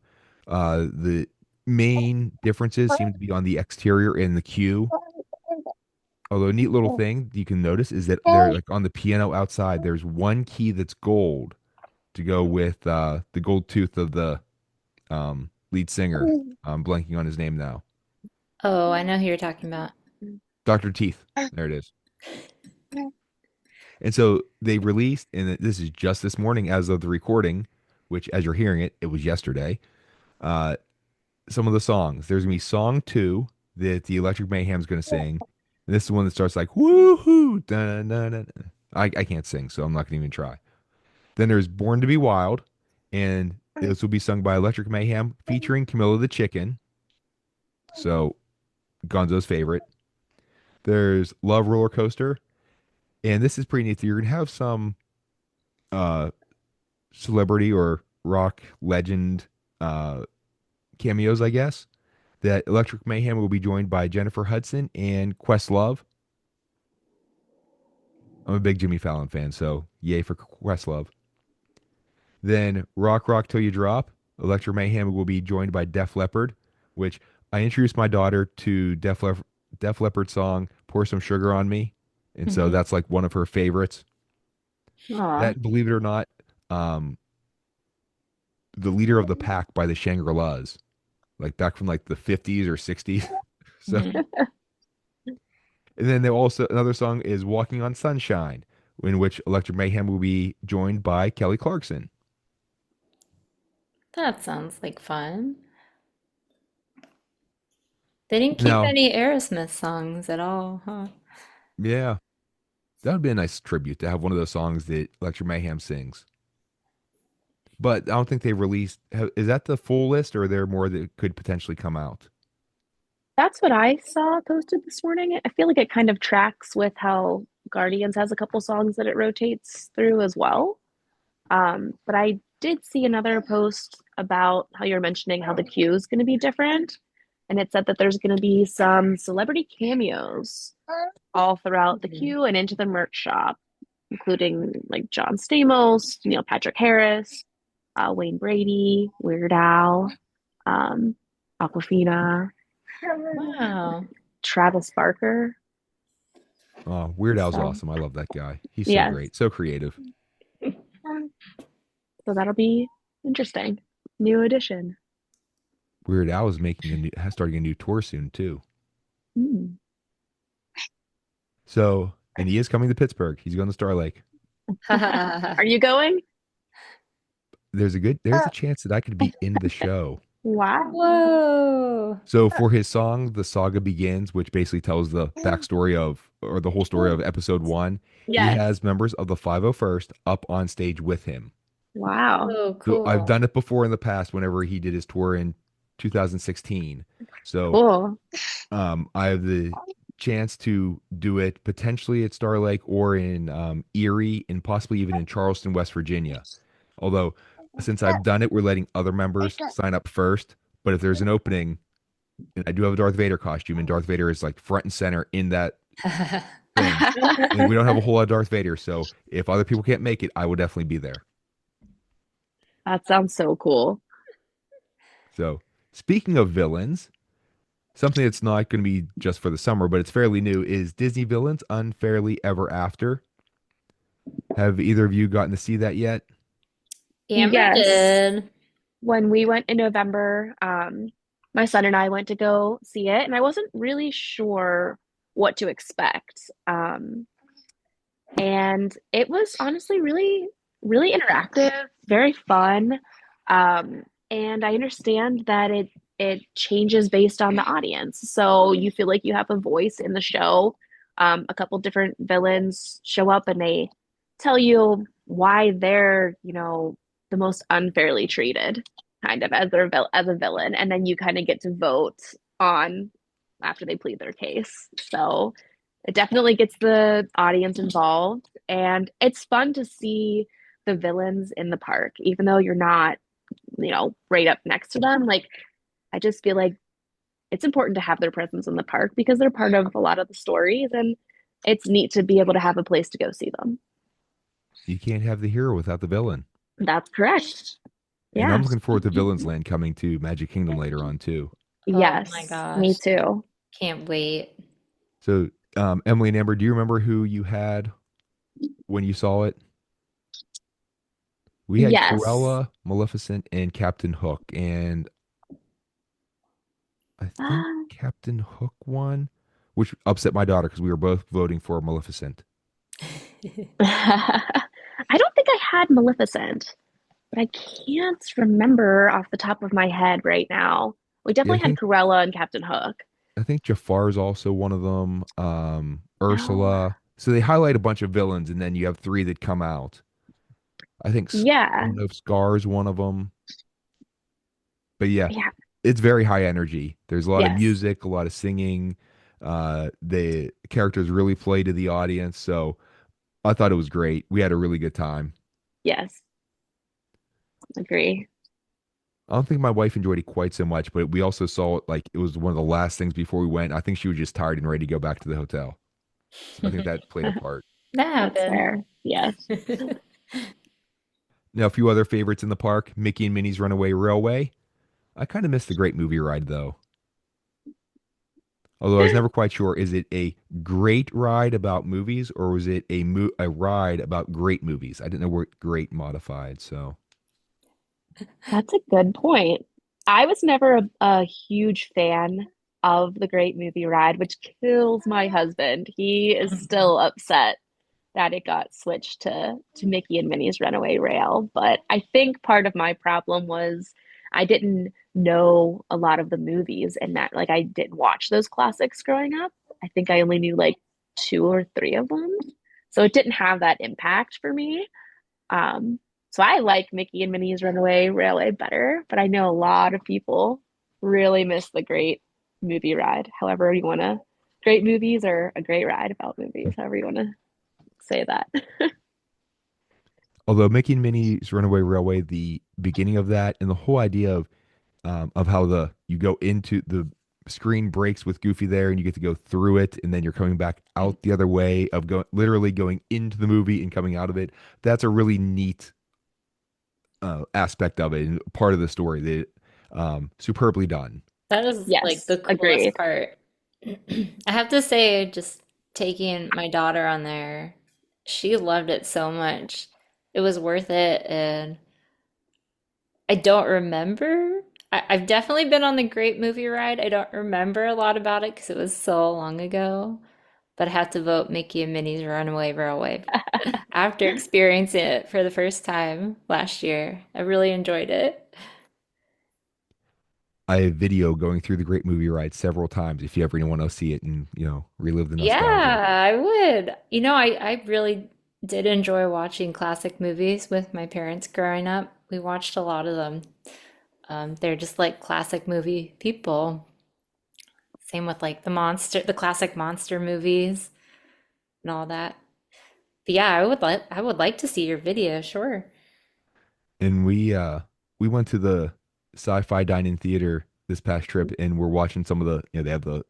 The main differences seem to be on the exterior and the queue. Although a neat little thing you can notice is that they're like on the piano outside, there's one key that's gold to go with the gold tooth of the lead singer. I'm blanking on his name now. Oh, I know who you're talking about. Dr. Teeth. There it is. And so they released, and this is just this morning as of the recording, which as you're hearing it, it was yesterday. Uh, some of the songs. There's gonna be song two that the Electric Mayhem's gonna sing. And this is the one that starts like woohoo. Dun, dun, dun, dun. I can't sing, so I'm not gonna even try. Then there's Born to Be Wild, and this will be sung by Electric Mayhem featuring Camilla the Chicken. So Gonzo's favorite. There's Love Roller Coaster, and this is pretty neat. You're gonna have some uh celebrity or rock legend cameos, I guess. That Electric Mayhem will be joined by Jennifer Hudson and Questlove. I'm a big Jimmy Fallon fan, so yay for Questlove. Then Rock Rock Till You Drop, Electric Mayhem will be joined by Def Leppard, which I introduced my daughter to Def Leppard song Pour Some Sugar on Me. And so Mhm. that's like one of her favorites. Aw. That, believe it or not, um, the leader of the pack by the Shangri-Las, like back from like the 50s or 60s. So, Mhm. and then they also another song is Walking on Sunshine, in which Electric Mayhem will be joined by Kelly Clarkson. That sounds like fun. They didn't keep No, any Aerosmith songs at all, huh? yeah, that would be a nice tribute to have one of those songs that Electric Mayhem sings. But I don't think they released. Is that the full list, or are there more that could potentially come out? That's what I saw posted this morning. I feel like it kind of tracks with how Guardians has a couple songs that it rotates through as well. But I did see another post about how you're mentioning how the queue is going to be different. And it said that there's going to be some celebrity cameos all throughout the Mhm. queue and into the merch shop, including like John Stamos, Neil Patrick Harris, Wayne Brady, Weird Al, um, Aquafina, Wow. Travis Barker. Oh, Weird Al's So, awesome. I love that guy. He's so yes. great, so creative. So that'll be interesting. New edition. Weird Al is making starting a new tour soon too. Mm. So, and he is coming to Pittsburgh. He's going to Star Lake. Are you going? There's a chance that I could be in the show. Wow. Whoa. So for his song, The Saga Begins, which basically tells the backstory of, or the whole story of episode one, he Yes. has members of the 501st up on stage with him. Wow. Oh, So I've cool. done it before in the past whenever he did his tour in 2016. So Cool. I have the chance to do it potentially at Star Lake or in Erie and possibly even in Charleston, West Virginia. Although since I've done it, we're letting other members sign up first. But if there's an opening, and I do have a Darth Vader costume, and Darth Vader is like front and center in that thing. And we don't have a whole lot of Darth Vader, so if other people can't make it, I will definitely be there. That sounds so cool. So speaking of villains, something that's not going to be just for the summer, but it's fairly new, is Disney Villains Unfairly Ever After. Have either of you gotten to see that yet? Amber Yes. did. When we went in November, my son and I went to go see it, and I wasn't really sure what to expect. And it was honestly really, really interactive, very fun. And I understand that it changes based on the audience. So you feel like you have a voice in the show. A couple different villains show up and they tell you why they're, the most unfairly treated, kind of as a villain, and then you kind of get to vote on after they plead their case. So it definitely gets the audience involved, and it's fun to see the villains in the park, even though you're not, right up next to them. Like, I just feel like it's important to have their presence in the park because they're part of a lot of the stories, and it's neat to be able to have a place to go see them. You can't have the hero without the villain. That's correct. And I'm Yeah. looking forward to Villains Land coming to Magic Kingdom later on too. Oh my Yes, me gosh. too. Can't wait. So, Emily and Amber, do you remember who you had when you saw it? We had Yes. Cruella, Maleficent, and Captain Hook. And I think Uh, Captain Hook won, which upset my daughter because we were both voting for Maleficent. I don't think I had Maleficent, but I can't remember off the top of my head right now. We Yeah, definitely had Cruella and Captain Hook. I think Jafar is also one of them. Oh, Ursula. So they highlight a bunch of villains, and then you have three that come out. I yeah. don't know if Scar is one of them, but yeah, Yeah. it's very high energy. There's a lot of Yes. music, a lot of singing. The characters really play to the audience, so I thought it was great. We had a really good time. Yes. Agree. I don't think my wife enjoyed it quite so much, but we also saw it like it was one of the last things before we went. I think she was just tired and ready to go back to the hotel. So I think that played a part. That That's happened. fair. Yes. Now, a few other favorites in the park, Mickey and Minnie's Runaway Railway. I kind of missed the Great Movie Ride though. Although I was never quite sure, is it a great ride about movies or was it a ride about great movies? I didn't know where great modified, so That's a good point. I was never a huge fan of the Great Movie Ride, which kills my husband. He is still upset that it got switched to Mickey and Minnie's Runaway Rail. But I think part of my problem was I didn't know a lot of the movies and that like I didn't watch those classics growing up. I think I only knew like two or three of them. So it didn't have that impact for me. Um, so I like Mickey and Minnie's Runaway Railway better, but I know a lot of people really miss the great movie ride. However you want to, great movies or a great ride about movies, however you want to say that. Although Mickey and Minnie's Runaway Railway, the beginning of that and the whole idea of how the you go into the screen breaks with Goofy there and you get to go through it and then you're coming back out the other way of literally going into the movie and coming out of it. That's a really neat aspect of it and part of the story that superbly done. That is like Yes, the coolest agreed. part. I have to say, just taking my daughter on there, she loved it so much. It was worth it, and I don't remember. I've definitely been on the Great Movie Ride. I don't remember a lot about it because it was so long ago. But I have to vote Mickey and Minnie's Runaway Railway after experiencing it for the first time last year. I really enjoyed it. I have video going through the Great Movie Ride several times if you ever want to see it and relive the Yeah, nostalgia. I would. I really did enjoy watching classic movies with my parents growing up. We watched a lot of them. They're just like classic movie people. Same with like the classic monster movies and all that. But yeah, I would like to see your video, sure. And we went to the sci-fi dine-in theater this past trip and we're watching some of the they have the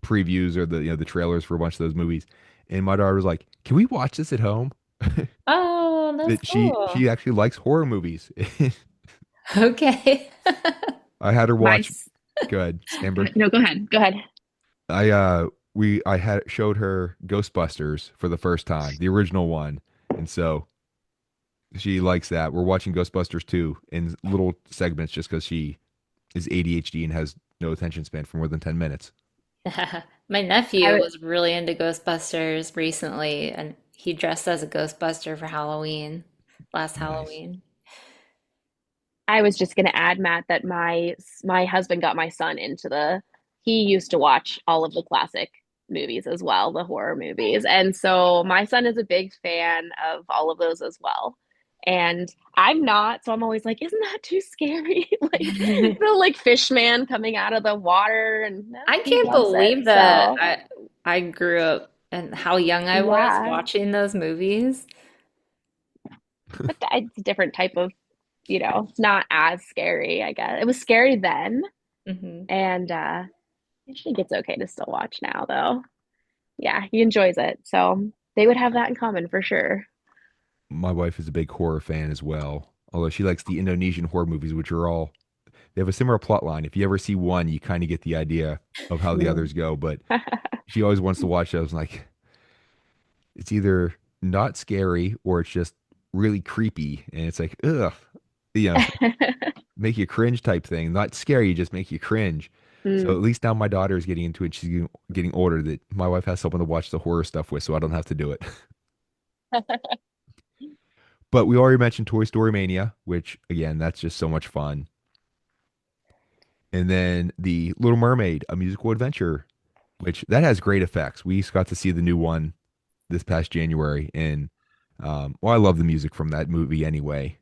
previews or the trailers for a bunch of those movies. And my daughter was like, "Can we watch this at home?" Oh, that's That she cool. actually likes horror movies. Okay. I had her watch. Mine's Go ahead, Amber. no, go ahead. Go ahead. I had showed her Ghostbusters for the first time, the original one, and so she likes that. We're watching Ghostbusters 2 in little segments just because she is ADHD and has no attention span for more than 10 minutes. My I nephew would was really into Ghostbusters recently, and he dressed as a Ghostbuster for Halloween, last Nice. Halloween. I was just going to add, Matt, that my husband got my son into the. He used to watch all of the classic movies as well, the horror movies, and so my son is a big fan of all of those as well. And I'm not, so I'm always like, isn't that too scary? Like the like fish man coming out of the water, and no, I he can't loves it. believe that So I grew up and how young I was yeah, watching those movies. but it's a different type of, it's not as scary, I guess. It was scary then, Hmm. and I think it's okay to still watch now, though. Yeah, he enjoys it. So they would have that in common for sure. My wife is a big horror fan as well, although she likes the Indonesian horror movies, which are all they have a similar plot line. If you ever see one, you kind of get the idea of how the Mm. others go. But she always wants to watch those. Like it's either not scary or it's just really creepy, and it's like ugh, you know, make you cringe type thing. Not scary, just make you cringe. So Mm. at least now my daughter is getting into it. She's getting older. That my wife has someone to watch the horror stuff with, so I don't have to do it. But we already mentioned Toy Story Mania, which again, that's just so much fun. And then the Little Mermaid, a musical adventure, which that has great effects. We just got to see the new one this past January, and well, I love the music from that movie anyway,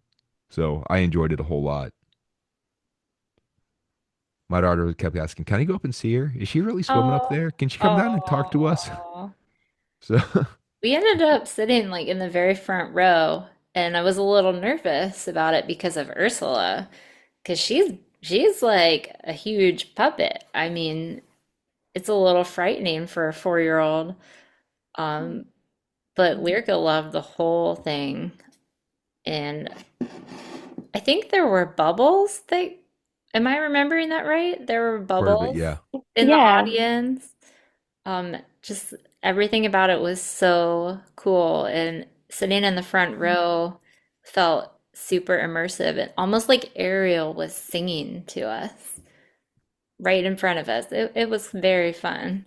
so I enjoyed it a whole lot. My daughter kept asking, "Can I go up and see her? Is she really swimming up Oh, there? Can she come down and talk to us?" oh. So We ended up sitting like in the very front row, and I was a little nervous about it because of Ursula, because she's like a huge puppet. I mean, it's a little frightening for a 4-year-old. Um, but Lyrica loved the whole thing, and I think there were bubbles. Am I remembering that right? There were part of it, bubbles yeah, in the Yeah. audience. Just everything about it was so cool, and sitting in the front row felt super immersive and almost like Ariel was singing to us right in front of us. It was very fun.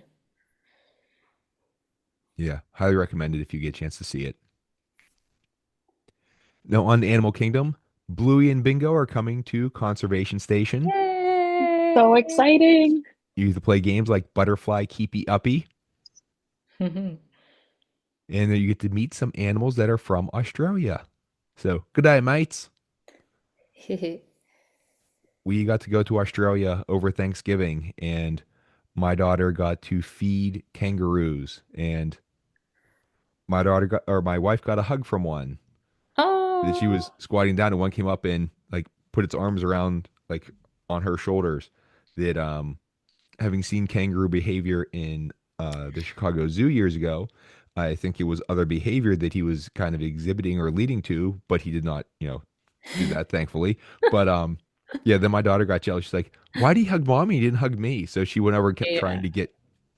yeah, highly recommend it if you get a chance to see it. Now on the Animal Kingdom, Bluey and Bingo are coming to Conservation Station. So exciting. You get to play games like Butterfly Keepy Uppy, and then you get to meet some animals that are from Australia. So, good day, mates. We got to go to Australia over Thanksgiving, and my daughter got to feed kangaroos, and my wife got a hug from one. That she was Oh, squatting down, and one came up and like put its arms around like on her shoulders. That having seen kangaroo behavior in the Chicago Zoo years ago, I think it was other behavior that he was kind of exhibiting or leading to, but he did not, do that, thankfully. But yeah, then my daughter got jealous. She's like, "Why did he hug mommy? He didn't hug me." So she went over and kept trying yeah. to get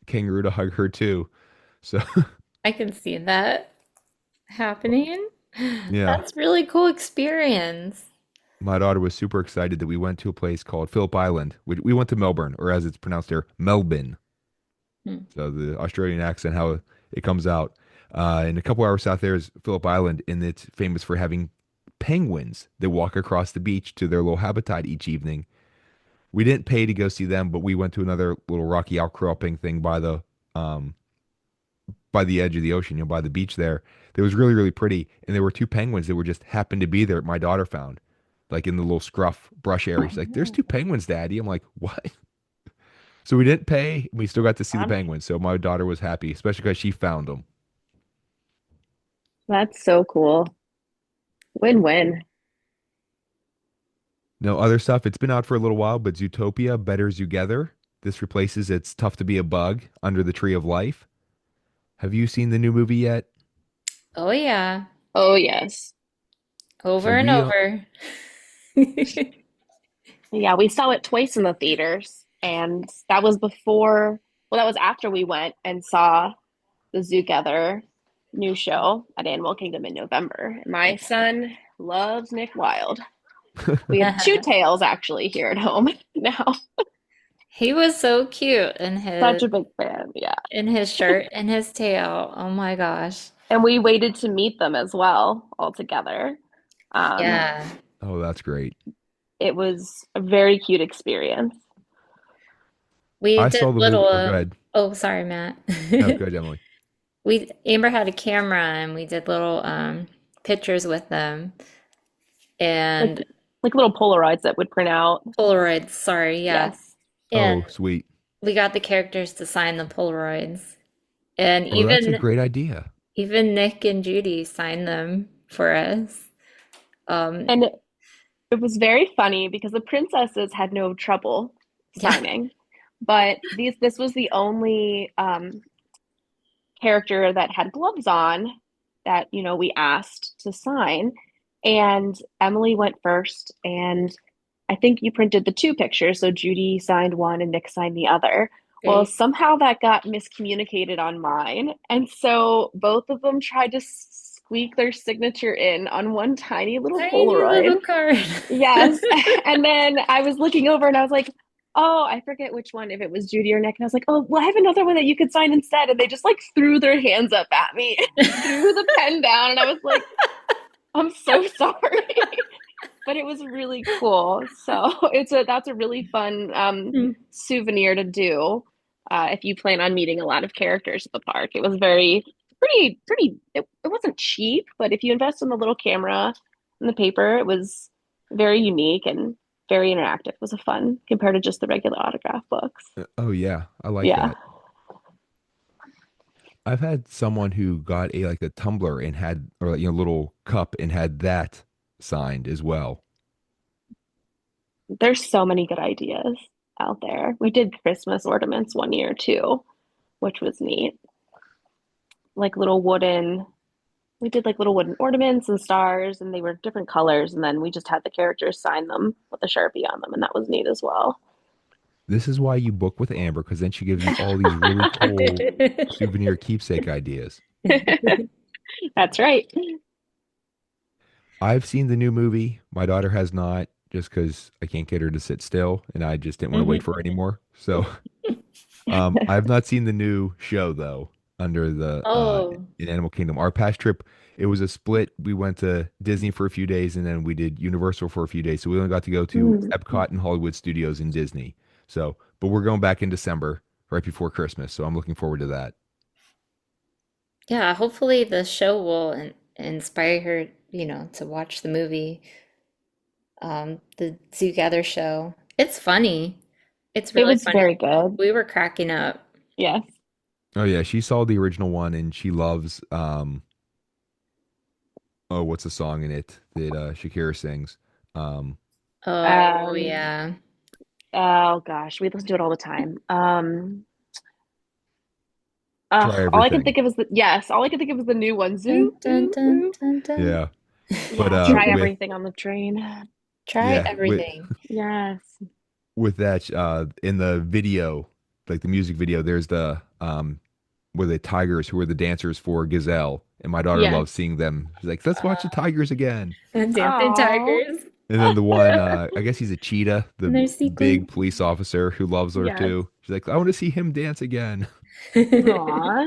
kangaroo to hug her too. So I can see that happening. yeah, That's really cool experience. my daughter was super excited that we went to a place called Phillip Island. We went to Melbourne, or as it's pronounced there, Melbourne. Hmm. So the Australian accent, how it comes out. And a couple hours south there is Phillip Island, and it's famous for having penguins that walk across the beach to their little habitat each evening. We didn't pay to go see them, but we went to another little rocky outcropping thing um by the edge of the ocean, by the beach there. That was really, really pretty. And there were two penguins that were just happened to be there. My daughter found, like in the little scruff brush area. She's like, "There's two penguins, Daddy." I'm like, "What?" So we didn't pay. We still got to see the Um, penguins. So my daughter was happy, especially because she found them. That's so cool. Win-win. No other stuff. It's been out for a little while, but Zootopia, Better Together. This replaces It's Tough to Be a Bug, Under the Tree of Life. Have you seen the new movie yet? Oh yeah, Oh, yes. So over and we over. Yeah, we saw it twice in the theaters, and that was before, well, that was after we went and saw the Zoogether new show at Animal Kingdom in November. My son loves Nick Wilde. We have two tails actually here at home now. He was so cute Such a big fan, yeah. in his shirt and his tail. Oh my gosh. And we waited to meet them as well all together. Um, Yeah. Oh, that's great. it was a very cute experience. We I did saw the little movie. Oh, go ahead. oh sorry, Matt. No, go ahead, Emily. We Amber had a camera and we did little pictures with them Like and like little Polaroids that would print out. Polaroids, sorry, yeah. Yes. And Oh, sweet. we got the characters to sign the Polaroids. And Oh, that's a even great idea. even Nick and Judy signed them for us. Um, And it was very funny because the princesses had no trouble yeah. signing, but this was the only character that had gloves on that, we asked to sign. And Emily went first, and I think you printed the two pictures. So Judy signed one and Nick signed the other. Well, Great. somehow that got miscommunicated on mine. And so both of them tried to squeak their signature in on one tiny little Tiny Polaroid. little card. Yes. And then I was looking over and I was like, oh, I forget which one, if it was Judy or Nick. And I was like, oh, well, I have another one that you could sign instead. And they just like threw their hands up at me and threw the pen down. And I was like, I'm so sorry. But it was really cool. So that's a really fun souvenir to do if you plan on meeting a lot of characters at the park. It was pretty. It wasn't cheap, but if you invest in the little camera and the paper, it was very unique and very interactive. It was a fun compared to just the regular autograph books. Oh, yeah. I like Yeah. that. I've had someone who got a like a tumbler and had or like, little cup and had that signed as well. There's so many good ideas out there. We did Christmas ornaments one year too, which was neat. Like little wooden we did like little wooden ornaments and stars, and they were different colors, and then we just had the characters sign them with a Sharpie on them, and that was neat as well. This is why you book with Amber, because then she gives you all these really cool souvenir keepsake ideas. That's right. I've seen the new movie. My daughter has not, just because I can't get her to sit still, and I just didn't want to wait Mhm. for her anymore. So I've not seen the new show though. Under the Oh, in Animal Kingdom, our past trip, it was a split. We went to Disney for a few days, and then we did Universal for a few days. So we only got to go to Mm. Epcot and Hollywood Studios in Disney. So, but we're going back in December, right before Christmas. So I'm looking forward to that. Yeah, hopefully the show will inspire her, to watch the movie, the Zoogather show. It's funny. It's It really was funny. very good. We were cracking up. Yes. Oh yeah, she saw the original one and she loves oh, what's the song in it that Shakira sings? Um Oh, Um, yeah. oh gosh, we listen to it all the time. Try All I can Everything. think of is all I can think of is the new one. Dun, Zoo, dun, zoo, dun, zoo. dun, dun. Yeah. But Yeah, try with everything on the train. Try yeah, everything. Yes. with that in the video, like the music video, there's the where the tigers who are the dancers for Gazelle, and my daughter loves Yes. seeing them. She's like, "Let's watch the tigers again." Dancing Oh, tigers. And then the one, I guess he's a cheetah, And the their big sequin. police officer who loves her yes. too. She's like, "I want to see him dance again." Aw.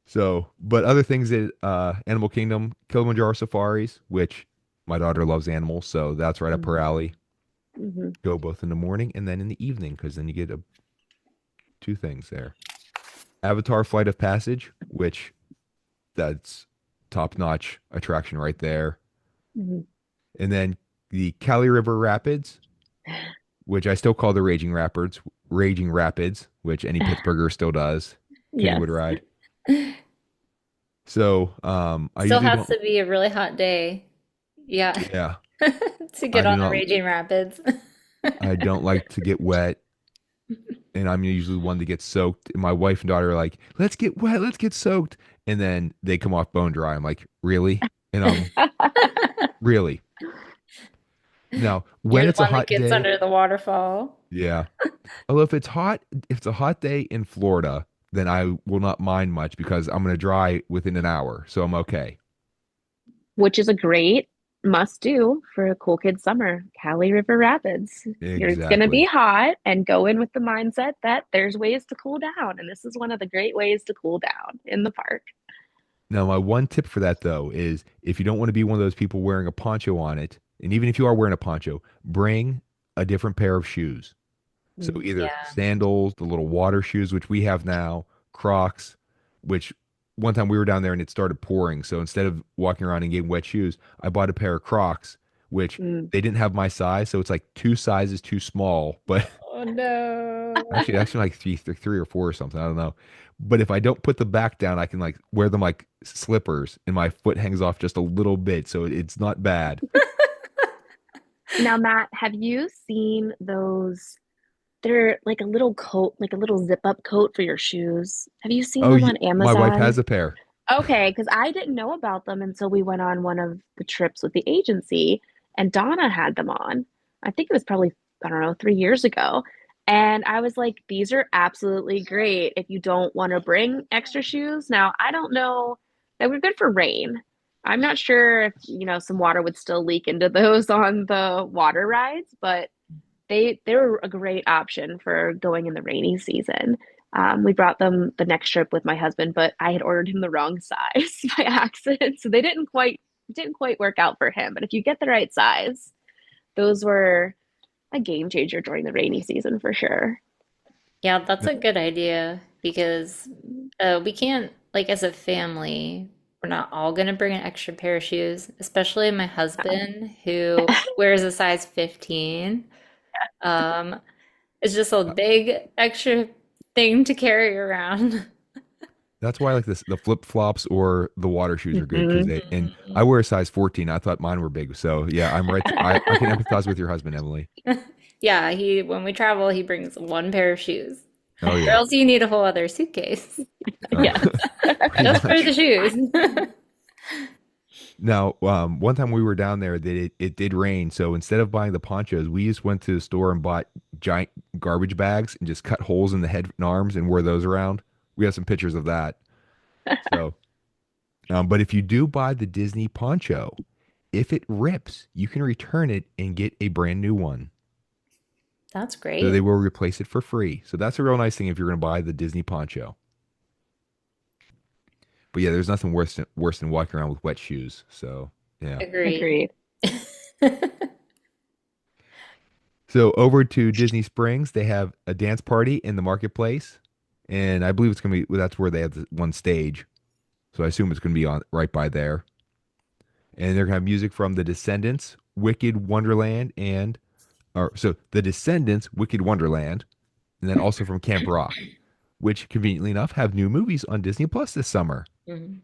So, but other things that Animal Kingdom, Kilimanjaro safaris, which my daughter loves animals, so that's right up her alley. Mm-hmm. Go both in the morning and then in the evening, because then you get two things there. Avatar Flight of Passage, which that's top notch attraction right there. Hmm. And then the Cali River Rapids, which I still call the Raging Rapids, which any Pittsburgher still does. Yes. Kennywood ride. So I Still usually has don't. to be a really hot day. Yeah. Yeah, To I get do on the not. Raging Rapids. I don't like to get wet, and I'm usually one that gets soaked. And my wife and daughter are like, "Let's get wet, let's get soaked," and then they come off bone dry. I'm like, "Really?" And I'm really now when You're the it's a one that hot gets day. under the waterfall. Yeah. Although if it's a hot day in Florida, then I will not mind much because I'm going to dry within an hour, so I'm okay. Which is a great must do for a cool kid summer. Cali River Rapids. It's going to be Exactly. hot and go in with the mindset that there's ways to cool down. And this is one of the great ways to cool down in the park. Now, my one tip for that though is if you don't want to be one of those people wearing a poncho on it, and even if you are wearing a poncho, bring a different pair of shoes. So Mm. either Yeah. sandals, the little water shoes, which we have now, Crocs, which one time we were down there and it started pouring. So instead of walking around and getting wet shoes, I bought a pair of Crocs, which Mm. they didn't have my size. So it's like two sizes too small. But Oh no. actually like three or four or something. I don't know. But if I don't put the back down, I can like wear them like slippers and my foot hangs off just a little bit. So it's not bad. Now, Matt, have you seen those? They're like a little coat, like a little zip up coat for your shoes. Have you seen Oh, them yeah, on my wife has Amazon? a pair. Okay, because I didn't know about them until we went on one of the trips with the agency, and Donna had them on. I think it was probably, I don't know, 3 years ago. And I was like, these are absolutely great if you don't want to bring extra shoes. Now, I don't know, they were good for rain. I'm not sure if, some water would still leak into those on the water rides, but they were a great option for going in the rainy season. We brought them the next trip with my husband, but I had ordered him the wrong size by accident, so they didn't quite work out for him. But if you get the right size, those were a game changer during the rainy season for sure. Yeah, that's a good idea because we can't, like, as a family, we're not all going to bring an extra pair of shoes, especially my husband who wears a size 15. Um, it's just a big extra thing to carry around. That's why I like this the flip flops or the water shoes are good because Mhm. they and Mhm. I wear a size 14. I thought mine were big. So yeah, I'm right. I can empathize with your husband, Emily. Yeah, he when we travel, he brings one pair of shoes. Oh Or yeah. else you need a whole other suitcase Yes. Pretty just for the much. shoes. Now, one time we were down there that it did rain. So instead of buying the ponchos, we just went to the store and bought giant garbage bags and just cut holes in the head and arms and wore those around. We have some pictures of that. So, but if you do buy the Disney poncho, if it rips, you can return it and get a brand new one. That's So they great. will replace it for free. So that's a real nice thing if you're going to buy the Disney poncho. But yeah, there's nothing worse than walking around with wet shoes. So yeah. Agreed. Agreed. So over to Disney Springs, they have a dance party in the marketplace, and I believe it's gonna be that's where they have the one stage. So I assume it's gonna be on right by there. And they're gonna have music from The Descendants, Wicked Wonderland, and or so The Descendants, Wicked Wonderland, and then also from Camp Rock, which conveniently enough have new movies on Disney Plus this summer. Mhm.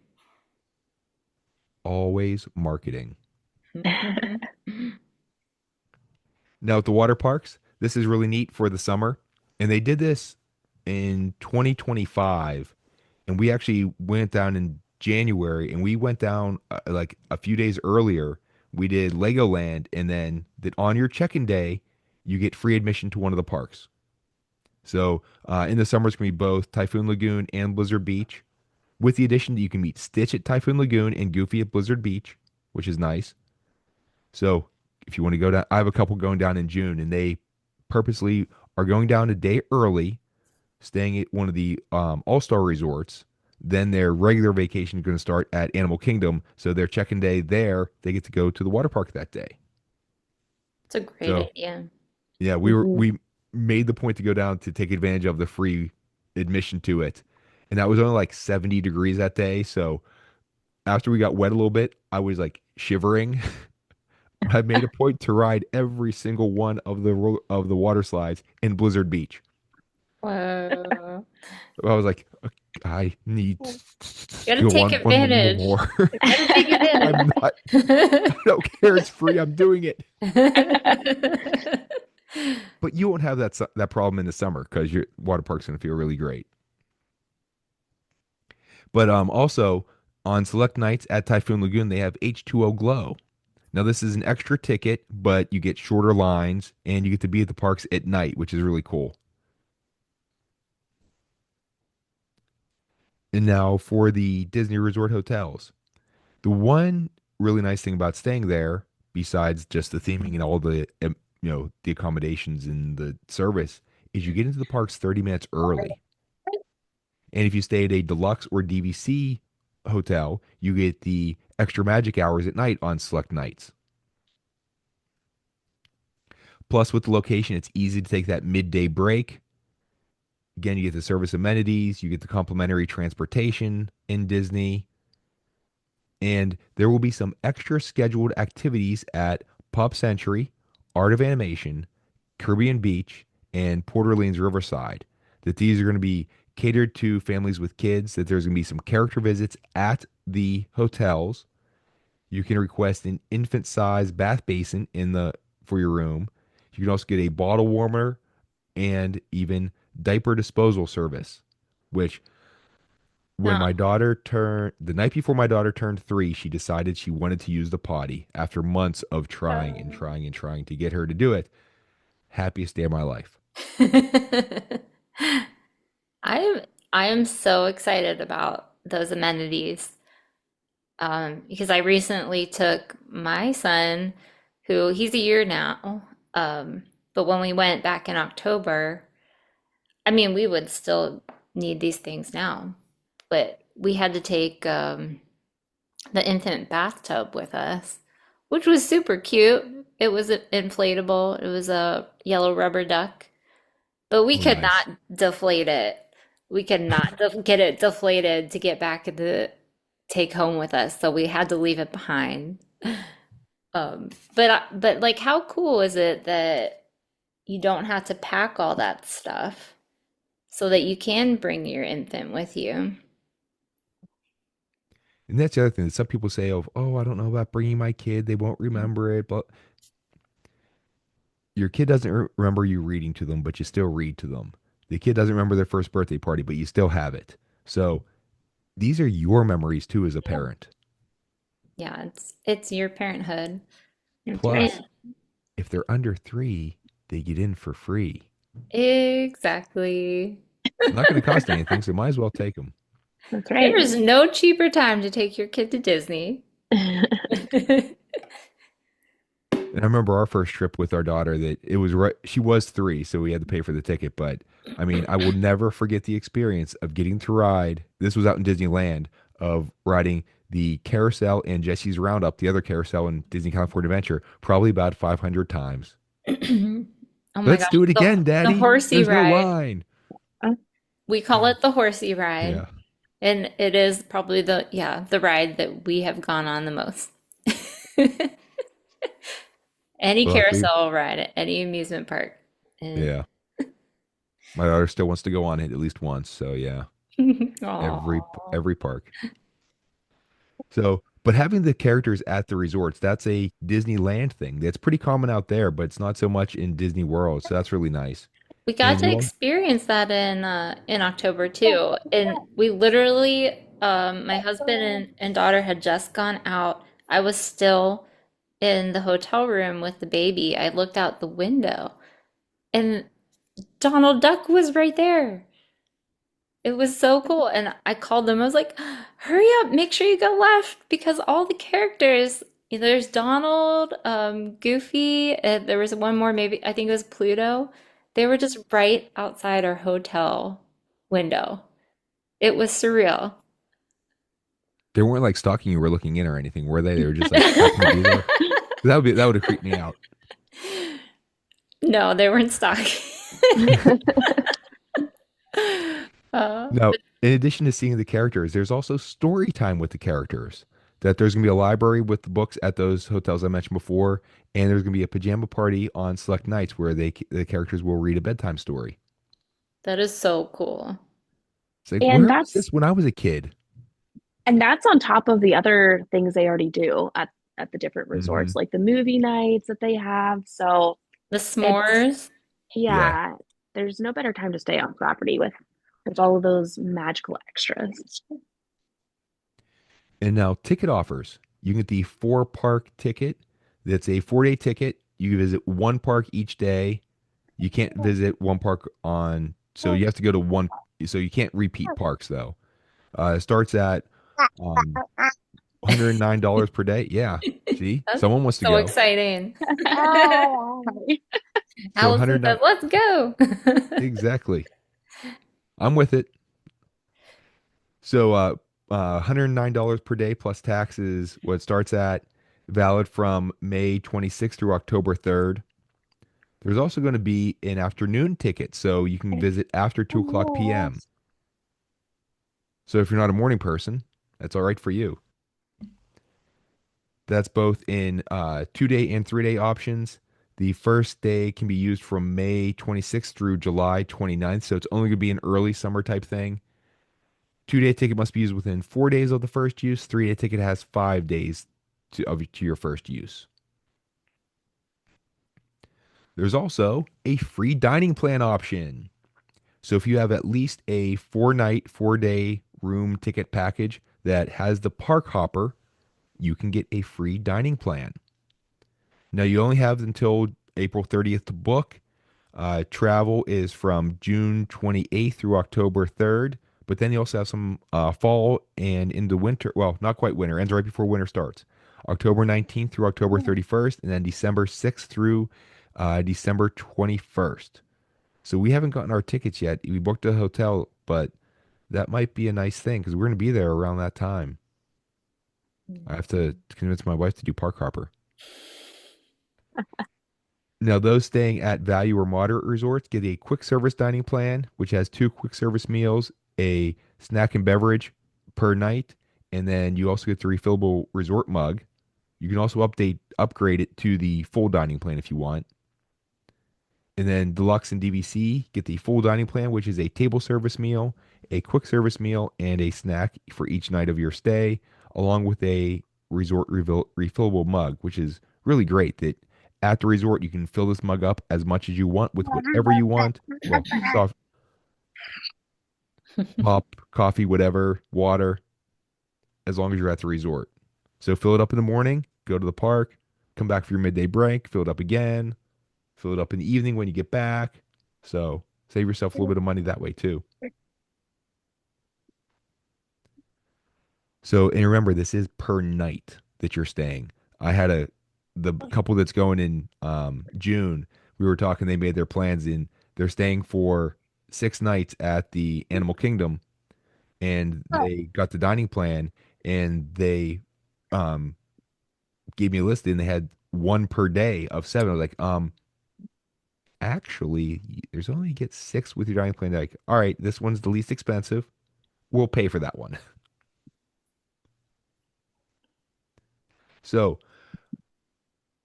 Always marketing. Now at the water parks, this is really neat for the summer. And they did this in 2025. And we actually went down in January and we went down like a few days earlier. We did Legoland and then that on your check-in day, you get free admission to one of the parks. So in the summer, it's going to be both Typhoon Lagoon and Blizzard Beach, with the addition that you can meet Stitch at Typhoon Lagoon and Goofy at Blizzard Beach, which is nice. So if you want to go down, I have a couple going down in June, and they purposely are going down a day early, staying at one of the All-Star resorts. Then their regular vacation is going to start at Animal Kingdom. So their check-in day there, they get to go to the water park that day. It's a great So idea. yeah, Mhm. we made the point to go down to take advantage of the free admission to it. And that was only like 70 degrees that day. So after we got wet a little bit, I was like shivering. I made a point to ride every single one of of the water slides in Blizzard Beach. Whoa. I was like, I need Oh, to Gotta go take on one advantage. more. Gotta take I'm not. I advantage. don't care. It's free. I'm doing it. But you won't have that problem in the summer because your water park's going to feel really great. But also on select nights at Typhoon Lagoon, they have H2O Glow. Now this is an extra ticket, but you get shorter lines and you get to be at the parks at night, which is really cool. And now for the Disney Resort hotels. The one really nice thing about staying there, besides just the theming and all the the accommodations and the service, is you get into the parks 30 minutes early. And if you stay at a deluxe or DVC hotel, you get the extra magic hours at night on select nights. Plus, with the location, it's easy to take that midday break. Again, you get the service amenities, you get the complimentary transportation in Disney, and there will be some extra scheduled activities at Pop Century, Art of Animation, Caribbean Beach, and Port Orleans Riverside. That these are going to be catered to families with kids, that there's going to be some character visits at the hotels. You can request an infant-size bath basin in the for your room. You can also get a bottle warmer and even diaper disposal service, which when No. my daughter turned the night before my daughter turned 3, she decided she wanted to use the potty after months of trying and Oh. trying and trying to get her to do it. Happiest day of my life. I am so excited about those amenities. Because I recently took my son, who he's a year now. But when we went back in October, I mean, we would still need these things now, but we had to take the infant bathtub with us, which was super cute. It was inflatable. It was a yellow rubber duck, but we Oh, could nice. not deflate it. We could not get it deflated to get back in the take home with us, so we had to leave it behind. But like, how cool is it that you don't have to pack all that stuff so that you can bring your infant with you? And that's the other thing that some people say of, oh, I don't know about bringing my kid. They won't remember it. But your kid doesn't remember you reading to them, but you still read to them. The kid doesn't remember their first birthday party, but you still have it. So these are your memories too as a parent. Yeah, it's your parenthood. That's right. Plus, if they're under 3, they get in for free. Exactly. It's not going to cost anything, so might as well take them. That's There right. is no cheaper time to take your kid to Disney. And I remember our first trip with our daughter that it was right. She was 3, so we had to pay for the ticket. But I mean, I will never forget the experience of getting to ride. This was out in Disneyland of riding the carousel and Jesse's Roundup, the other carousel in Disney California Adventure, probably about 500 times. Oh my Let's gosh, do it the again, the Daddy. horsey There's no ride. line. We call it the horsey ride, Yeah. and it is probably the ride that we have gone on the most. Any Luckily, carousel ride at any amusement park. And yeah. My daughter still wants to go on it at least once. So yeah, every Aw. every park. So, but having the characters at the resorts, that's a Disneyland thing. That's pretty common out there, but it's not so much in Disney World. So that's really nice. We got And to you all, experience that in October too. And we literally my husband and daughter had just gone out. I was still in the hotel room with the baby. I looked out the window and Donald Duck was right there. It was so cool. And I called them. I was like, hurry up, make sure you go left because all the characters, there's Donald, Goofy, there was one more, maybe I think it was Pluto. They were just right outside our hotel window. It was surreal. they weren't like stalking you or looking in or anything, were they? They were just like happened to be there. That would have creeped me out. No, they weren't stalking. Now, But in addition to seeing the characters, there's also story time with the characters. That there's going to be a library with the books at those hotels I mentioned before, and there's going to be a pajama party on select nights where the characters will read a bedtime story. that is so cool. It's like, And where was that's this when I was a kid? and that's on top of the other things they already do at the different Hmm. resorts, like the movie nights that they have. So The it's s'mores. Yeah. yeah, there's no better time to stay on property with all of those magical extras. And now ticket offers. You can get the 4 park ticket. That's a 4 day ticket. You can visit one park each day. You can't visit one park on, so you have to go to one. So you can't repeat parks though. It starts at um, $109 per day. Yeah. See, That's someone wants to so go. exciting. So Allison says, 109. let's go. Exactly. I'm with it. So $109 per day plus taxes, what it starts at, valid from May 26th through October 3rd. There's also going to be an afternoon ticket, so you can visit after 2 o'clock p.m. So if you're not a morning person, that's all right for you. That's both in 2 day and 3 day options. The first day can be used from May 26th through July 29th, so it's only going to be an early summer type thing. 2 day ticket must be used within 4 days of the first use. 3 day ticket has 5 days to your first use. There's also a free dining plan option. So if you have at least a 4 night, 4 day room ticket package that has the park hopper, you can get a free dining plan. Now you only have until April 30th to book. Travel is from June 28th through October 3rd, but then you also have some fall and into winter. Well, not quite winter, ends right before winter starts. October 19th through October 31st, and then December 6th through December 21st. So we haven't gotten our tickets yet. We booked a hotel, but that might be a nice thing because we're going to be there around that time. I have to convince my wife to do park hopper. Now, those staying at value or moderate resorts get a quick service dining plan, which has 2 quick service meals, a snack and beverage per night, and then you also get the refillable resort mug. You can also upgrade it to the full dining plan if you want. And then deluxe and DVC get the full dining plan, which is a table service meal, a quick service meal, and a snack for each night of your stay, along with a refillable mug, which is really great that at the resort you can fill this mug up as much as you want with whatever you want. Well, soft pop, coffee, whatever, water, as long as you're at the resort. So fill it up in the morning, go to the park, come back for your midday break, fill it up again, fill it up in the evening when you get back. So save yourself a little bit of money that way too. So, and remember, this is per night that you're staying. I had the couple that's going in June. We were talking. They made their plans in. They're staying for 6 nights at the Animal Kingdom, and they got the dining plan, and they um gave me a list, and they had one per day of 7. I was like, Actually, there's only you get six with your dining plan. Like, all right, this one's the least expensive. We'll pay for that one. So,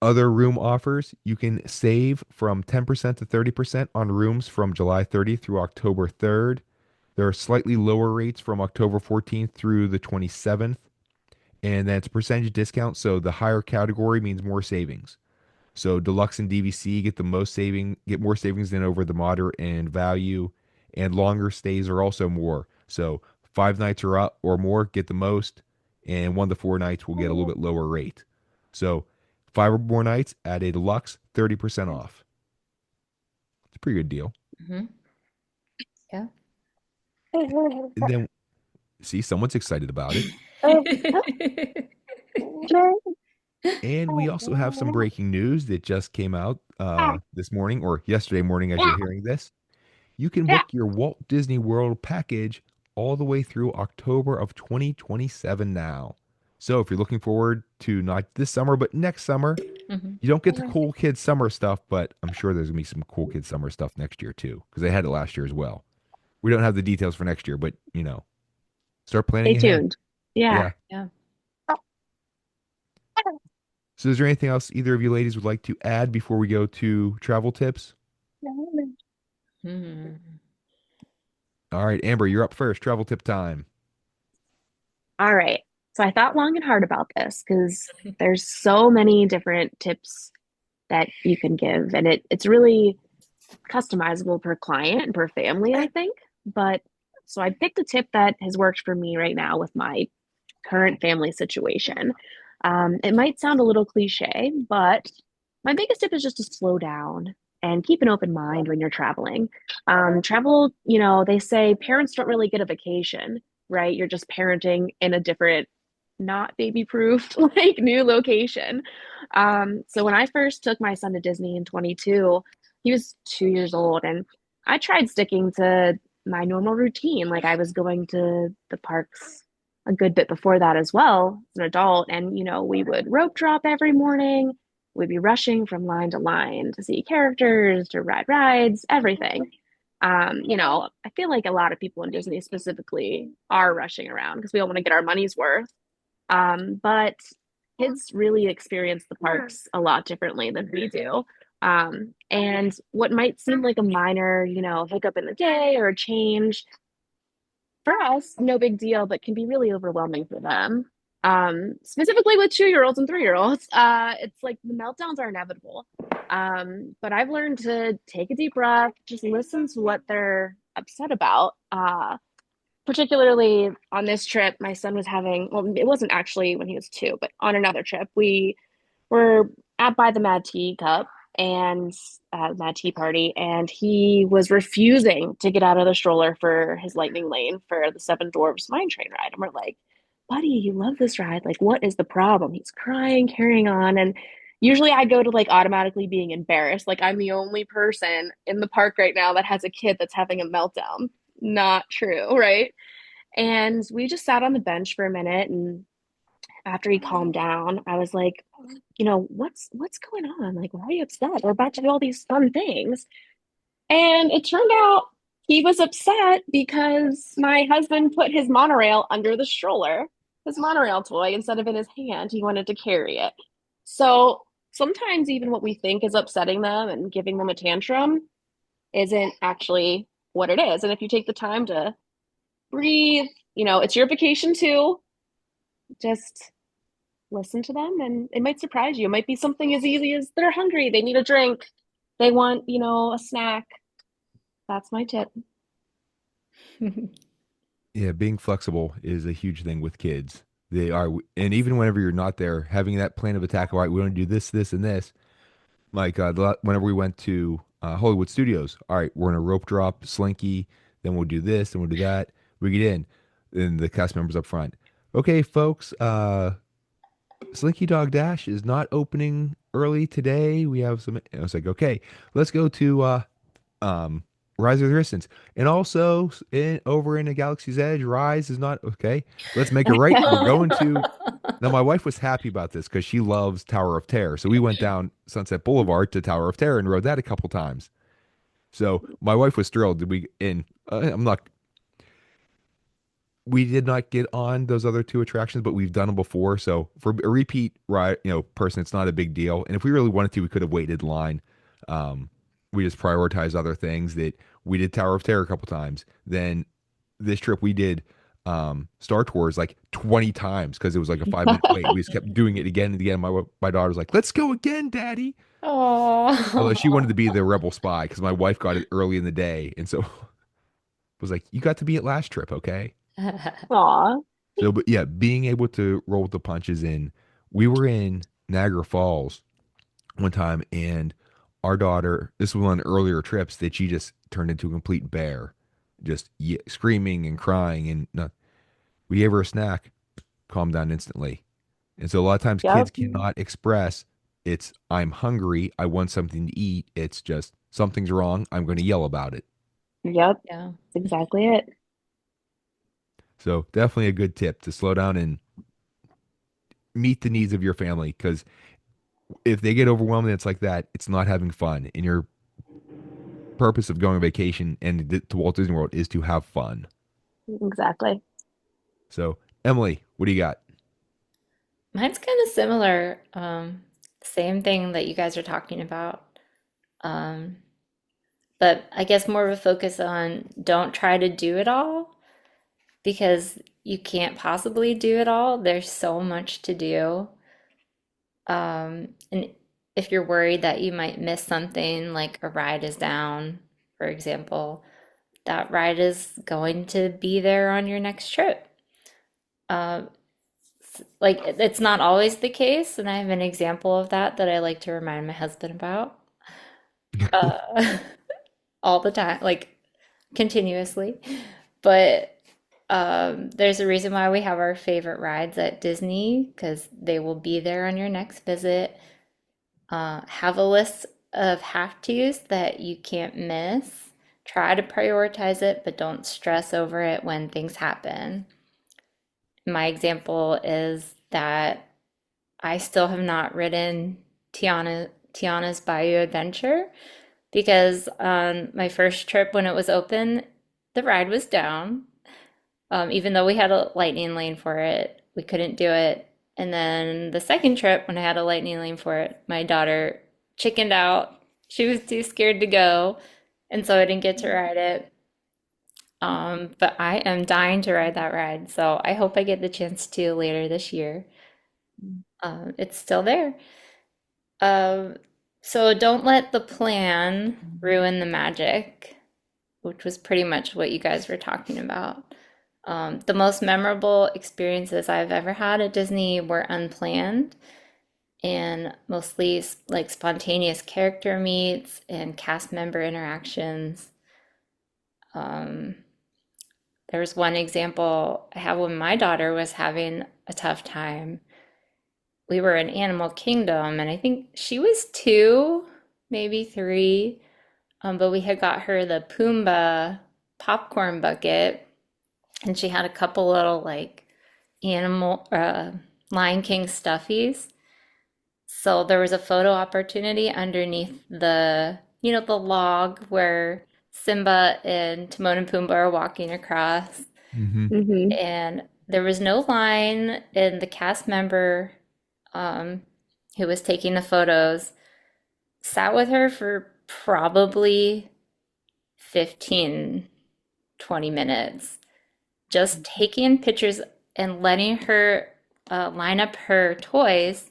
other room offers, you can save from 10% to 30% on rooms from July 30th through October 3rd. There are slightly lower rates from October 14th through the 27th, and then it's a percentage discount. So the higher category means more savings. So deluxe and DVC get more savings than over the moderate and value, and longer stays are also more. So 5 nights or up or more get the most, and 1 to 4 nights will get a little bit lower rate. So 5 or more nights at a deluxe, 30% off. It's a pretty good deal. Hmm. Yeah. And then see, someone's excited about it. And we also have some breaking news that just came out this morning or yesterday morning as you're hearing this. You can book your Walt Disney World package all the way through October of 2027 now. So if you're looking forward to not this summer, but next summer, Hmm. you don't get the cool kids summer stuff, but I'm sure there's gonna be some cool kids summer stuff next year too, because they had it last year as well. We don't have the details for next year, but start Stay planning ahead. tuned. Yeah. Yeah. Yeah. So is there anything else either of you ladies would like to add before we go to travel tips? Hmm. All right, Amber, you're up first. Travel tip time. All right. So I thought long and hard about this because there's so many different tips that you can give, and it's really customizable per client and per family, I think. But so I picked a tip that has worked for me right now with my current family situation. It might sound a little cliche, but my biggest tip is just to slow down and keep an open mind when you're traveling. Travel, they say parents don't really get a vacation, right? You're just parenting in a different, not baby proof, like new location. So when I first took my son to Disney in 22, he was 2 years old, and I tried sticking to my normal routine. Like I was going to the parks a good bit before that as well as an adult. And, we would rope drop every morning. We'd be rushing from line to line to see characters, to ride rides, everything. I feel like a lot of people in Disney specifically are rushing around because we all want to get our money's worth. But kids really experience the parks a lot differently than we do. And what might seem like a minor, hiccup in the day or a change for us, no big deal, but can be really overwhelming for them. Specifically with 2 year olds and 3 year olds, it's like the meltdowns are inevitable. But I've learned to take a deep breath, just listen to what they're upset about. Particularly on this trip, my son was having, well, it wasn't actually when he was 2, but on another trip, we were at by the Mad Tea Cup and Mad Tea Party, and he was refusing to get out of the stroller for his lightning lane for the Seven Dwarfs Mine Train ride. And we're like, buddy, you love this ride. Like, what is the problem? He's crying, carrying on. And usually I go to like automatically being embarrassed. Like, I'm the only person in the park right now that has a kid that's having a meltdown. Not true, right? And we just sat on the bench for a minute, and after he calmed down, I was like, what's going on? Like, why are you upset? We're about to do all these fun things. And it turned out he was upset because my husband put his monorail under the stroller, his monorail toy, instead of in his hand. He wanted to carry it. So sometimes even what we think is upsetting them and giving them a tantrum isn't actually what it is. And if you take the time to breathe, it's your vacation too. Just listen to them, and it might surprise you. It might be something as easy as they're hungry, they need a drink, they want, a snack. That's my tip. Yeah, being flexible is a huge thing with kids. They are, and even whenever you're not there, having that plan of attack. All right, we want to do this, this, and this. Like whenever we went to Hollywood Studios, all right, we're gonna rope drop Slinky, then we'll do this, then we'll do that. We get in, and the cast members up front. Okay, folks, Slinky Dog Dash is not opening early today. We have some. I was like, okay, let's go to um, Rise of the Resistance, and also over in a Galaxy's Edge, Rise is not okay. Let's make it right. We're going to. Now, my wife was happy about this because she loves Tower of Terror, so we went down Sunset Boulevard to Tower of Terror and rode that a couple times. So my wife was thrilled. I'm not. We did not get on those other two attractions, but we've done them before. So for a repeat ride, person, it's not a big deal. And if we really wanted to, we could have waited in line. Um, we just prioritized other things that we did Tower of Terror a couple times. Then this trip we did Star Tours like 20 times because it was like a 5 minute wait. We just kept doing it again and again. My daughter was like, "Let's go again, Daddy." Although she wanted to Oh. be the rebel spy because my wife got it early in the day, and so was like, "You got to be at last trip, okay?" Aw. So, but yeah, being able to roll with the punches in, we were in Niagara Falls one time, and our daughter, this was on earlier trips, that she just turned into a complete bear, just screaming and crying, and not, we gave her a snack, calmed down instantly. And so a lot of times kids Yep. cannot express it's I'm hungry, I want something to eat. It's just something's wrong, I'm going to yell about it. Yep. Yeah. That's exactly it. So definitely a good tip to slow down and meet the needs of your family because if they get overwhelmed and it's like that, it's not having fun. And your purpose of going on vacation and to Walt Disney World is to have fun. Exactly. So, Emily, what do you got? Mine's kind of similar. Same thing that you guys are talking about. Um, but I guess more of a focus on don't try to do it all because you can't possibly do it all. There's so much to do. And if you're worried that you might miss something, like a ride is down, for example, that ride is going to be there on your next trip. Uh, like it's not always the case, and I have an example of that that I like to remind my husband about uh, all the time, like continuously. But there's a reason why we have our favorite rides at Disney because they will be there on your next visit. Have a list of have tos that you can't miss. Try to prioritize it, but don't stress over it when things happen. My example is that I still have not ridden Tiana's Bayou Adventure because on my first trip when it was open, the ride was down. Even though we had a lightning lane for it, we couldn't do it. And then the second trip, when I had a lightning lane for it, my daughter chickened out. She was too scared to go, and so I didn't get to ride it. But I am dying to ride that ride, so I hope I get the chance to later this year. It's still there. Um, so don't let the plan ruin the magic, which was pretty much what you guys were talking about. The most memorable experiences I've ever had at Disney were unplanned and mostly like spontaneous character meets and cast member interactions. Um, there was one example I have when my daughter was having a tough time. We were in Animal Kingdom, and I think she was two, maybe three, but we had got her the Pumbaa popcorn bucket, and she had a couple little like animal Lion King stuffies. So there was a photo opportunity underneath the log where Simba and Timon and Pumbaa are walking across. Hmm. Mm-hmm. And there was no line, and the cast member um, who was taking the photos sat with her for probably 15, 20 minutes, just taking pictures and letting her line up her toys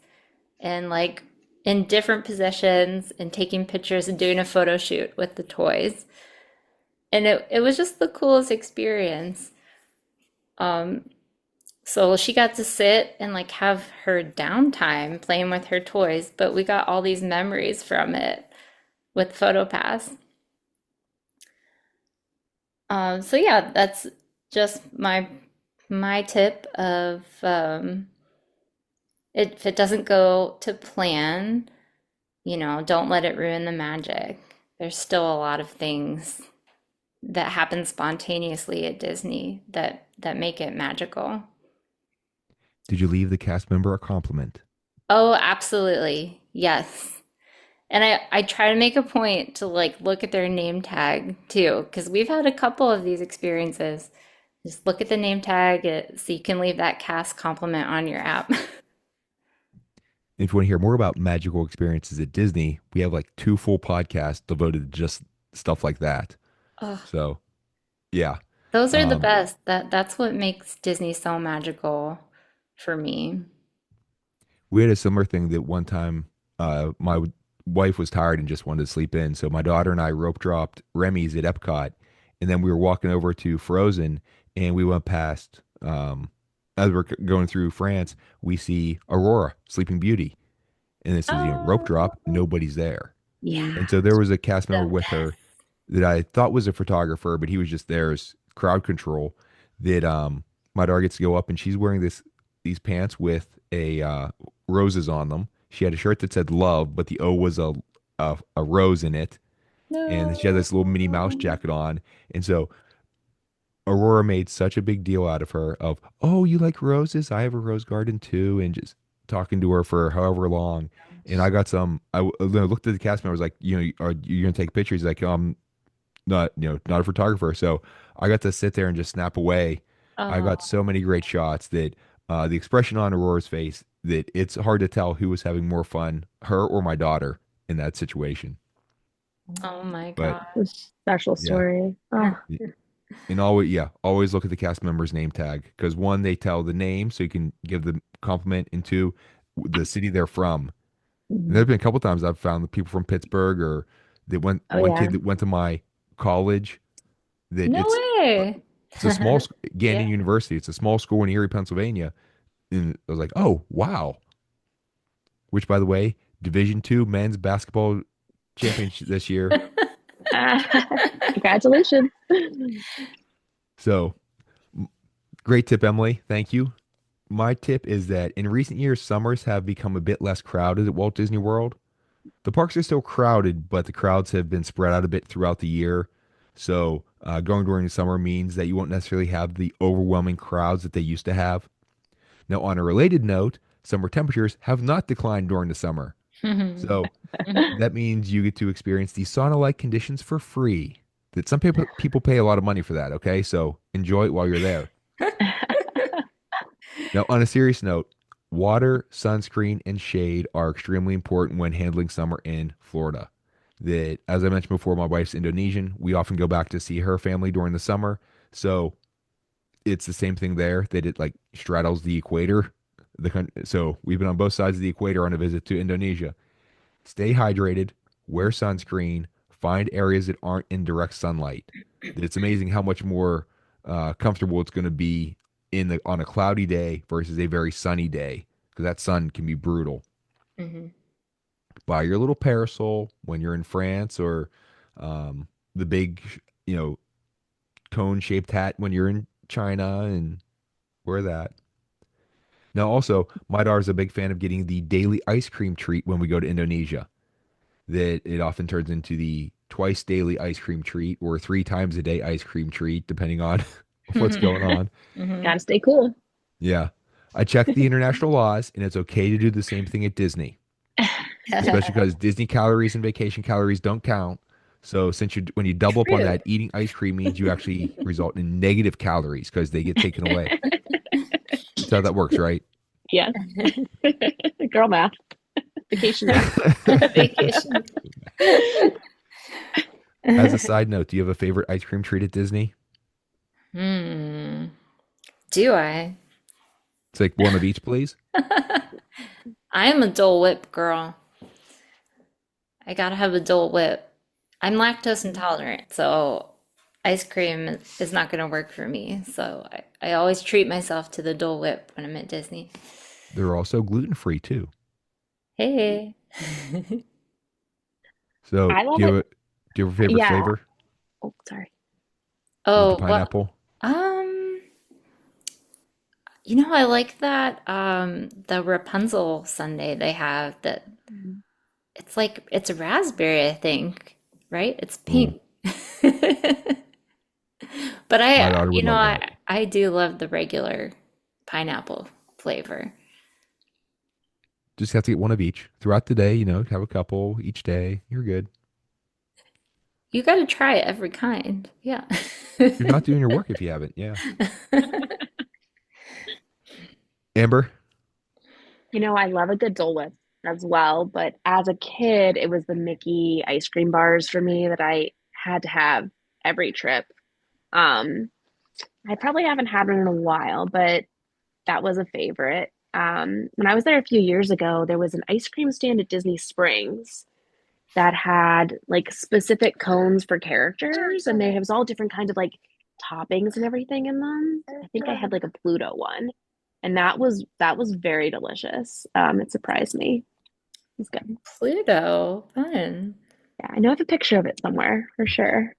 and like in different positions and taking pictures and doing a photo shoot with the toys. And it was just the coolest experience. Um, so she got to sit and like have her downtime playing with her toys, but we got all these memories from it with PhotoPass. So yeah, that's just my tip of if it doesn't go to plan, don't let it ruin the magic. There's still a lot of things that happen spontaneously at Disney that make it magical. Did you leave the cast member a compliment? Oh, absolutely. Yes. And I try to make a point to like look at their name tag too, because we've had a couple of these experiences. Just look at the name tag so you can leave that cast compliment on your app. If you want to hear more about magical experiences at Disney, we have like two full podcasts devoted to just stuff like that. Oh, So yeah. those are the Um, best. That's what makes Disney so magical for me. we had a similar thing that one time my wife was tired and just wanted to sleep in. So my daughter and I rope dropped Remy's at Epcot, and then we were walking over to Frozen, and we went past as we're going through France, we see Aurora, Sleeping Beauty, and this is rope Oh, drop, nobody's there. yeah. And so there was a cast member The with her best. that I thought was a photographer, but he was just there as crowd control. That my daughter gets to go up and she's wearing these pants with a roses on them. She had a shirt that said love, but the O was a rose in it, and she had No. this little Minnie Mouse jacket on. And so Aurora made such a big deal out of her of, oh, you like roses? I have a rose garden too, and just talking to her for however long. And I got some. Looked at the cast member. Was like, are you gonna take pictures? He's like, not not a photographer. So I got to sit there and just snap away. I got Oh, so many great shots that the expression on Aurora's face that it's hard to tell who was having more fun, her or my daughter in that situation. oh my But gosh. Special yeah, story. Oh, and always look at the cast member's name tag because one, they tell the name so you can give the compliment, and two, the city they're from. And there mhm. have been a couple times I've found the people from Pittsburgh or that went Oh one yeah. kid that went to my college that No uh, way. it's a small Yeah. Gannon University. It's a small school in Erie, Pennsylvania. And I was like, oh wow. Which, by the way, Division II men's basketball championship this year. Congratulations. So great tip, Emily. Thank you. My tip is that in recent years, summers have become a bit less crowded at Walt Disney World. The parks are still crowded, but the crowds have been spread out a bit throughout the year. So going during the summer means that you won't necessarily have the overwhelming crowds that they used to have. Now, on a related note, summer temperatures have not declined during the summer. So that means you get to experience the sauna-like conditions for free. That some people pay a lot of money for that, okay? So enjoy it while you're there. Now, on a serious note, water, sunscreen, and shade are extremely important when handling summer in Florida. That, as I mentioned before, my wife's Indonesian. We often go back to see her family during the summer. So it's the same thing there that it like straddles the equator. So we've been on both sides of the equator on a visit to Indonesia. Stay hydrated, wear sunscreen, find areas that aren't in direct sunlight. It's amazing how much more comfortable it's going to be in the on a cloudy day versus a very sunny day because that sun can be brutal. Mhm. Buy your little parasol when you're in France or the big, you know, cone shaped hat when you're in China and wear that. Now, also, my daughter's a big fan of getting the daily ice cream treat when we go to Indonesia. That it often turns into the twice daily ice cream treat or three times a day ice cream treat, depending on what's going on. Mhm. Gotta stay cool. Yeah. I checked the international laws, and it's okay to do the same thing at Disney, especially because Disney calories and vacation calories don't count. So since when you double up on True. that, eating ice cream means you actually result in negative calories because they get taken away. That's how that works, right? Yes. Girl math. Vacation math. Vacation. As a side note, do you have a favorite ice cream treat at Disney? Hmm. Do I? It's like one of each, please. I am a Dole Whip girl. I gotta have a Dole Whip. I'm lactose intolerant, so ice cream is not gonna work for me. So I always treat myself to the Dole Whip when I'm at Disney. They're also gluten free too. Hey. So I love it. do you have a favorite Yeah. flavor? Oh, sorry. Is it the Oh, well, pineapple? um, I like that the Rapunzel sundae they have that Mhm. it's a raspberry, I think, right? It's Ooh, pink. But my daughter would love that. I do love the regular pineapple flavor. Just have to get one of each throughout the day. Have a couple each day. You're good. You got to try every kind. Yeah. You're not doing your work if you haven't. Yeah. Amber, I love a good Dole Whip as well, but as a kid, it was the Mickey ice cream bars for me that I had to have every trip. Um, I probably haven't had one in a while, but that was a favorite. When I was there a few years ago, there was an ice cream stand at Disney Springs that had like specific cones for characters, and they was all different kinds of like toppings and everything in them. I think I had like a Pluto one, and that was very delicious. It surprised me. It was good. Pluto, fun. Yeah, I know I have a picture of it somewhere for sure.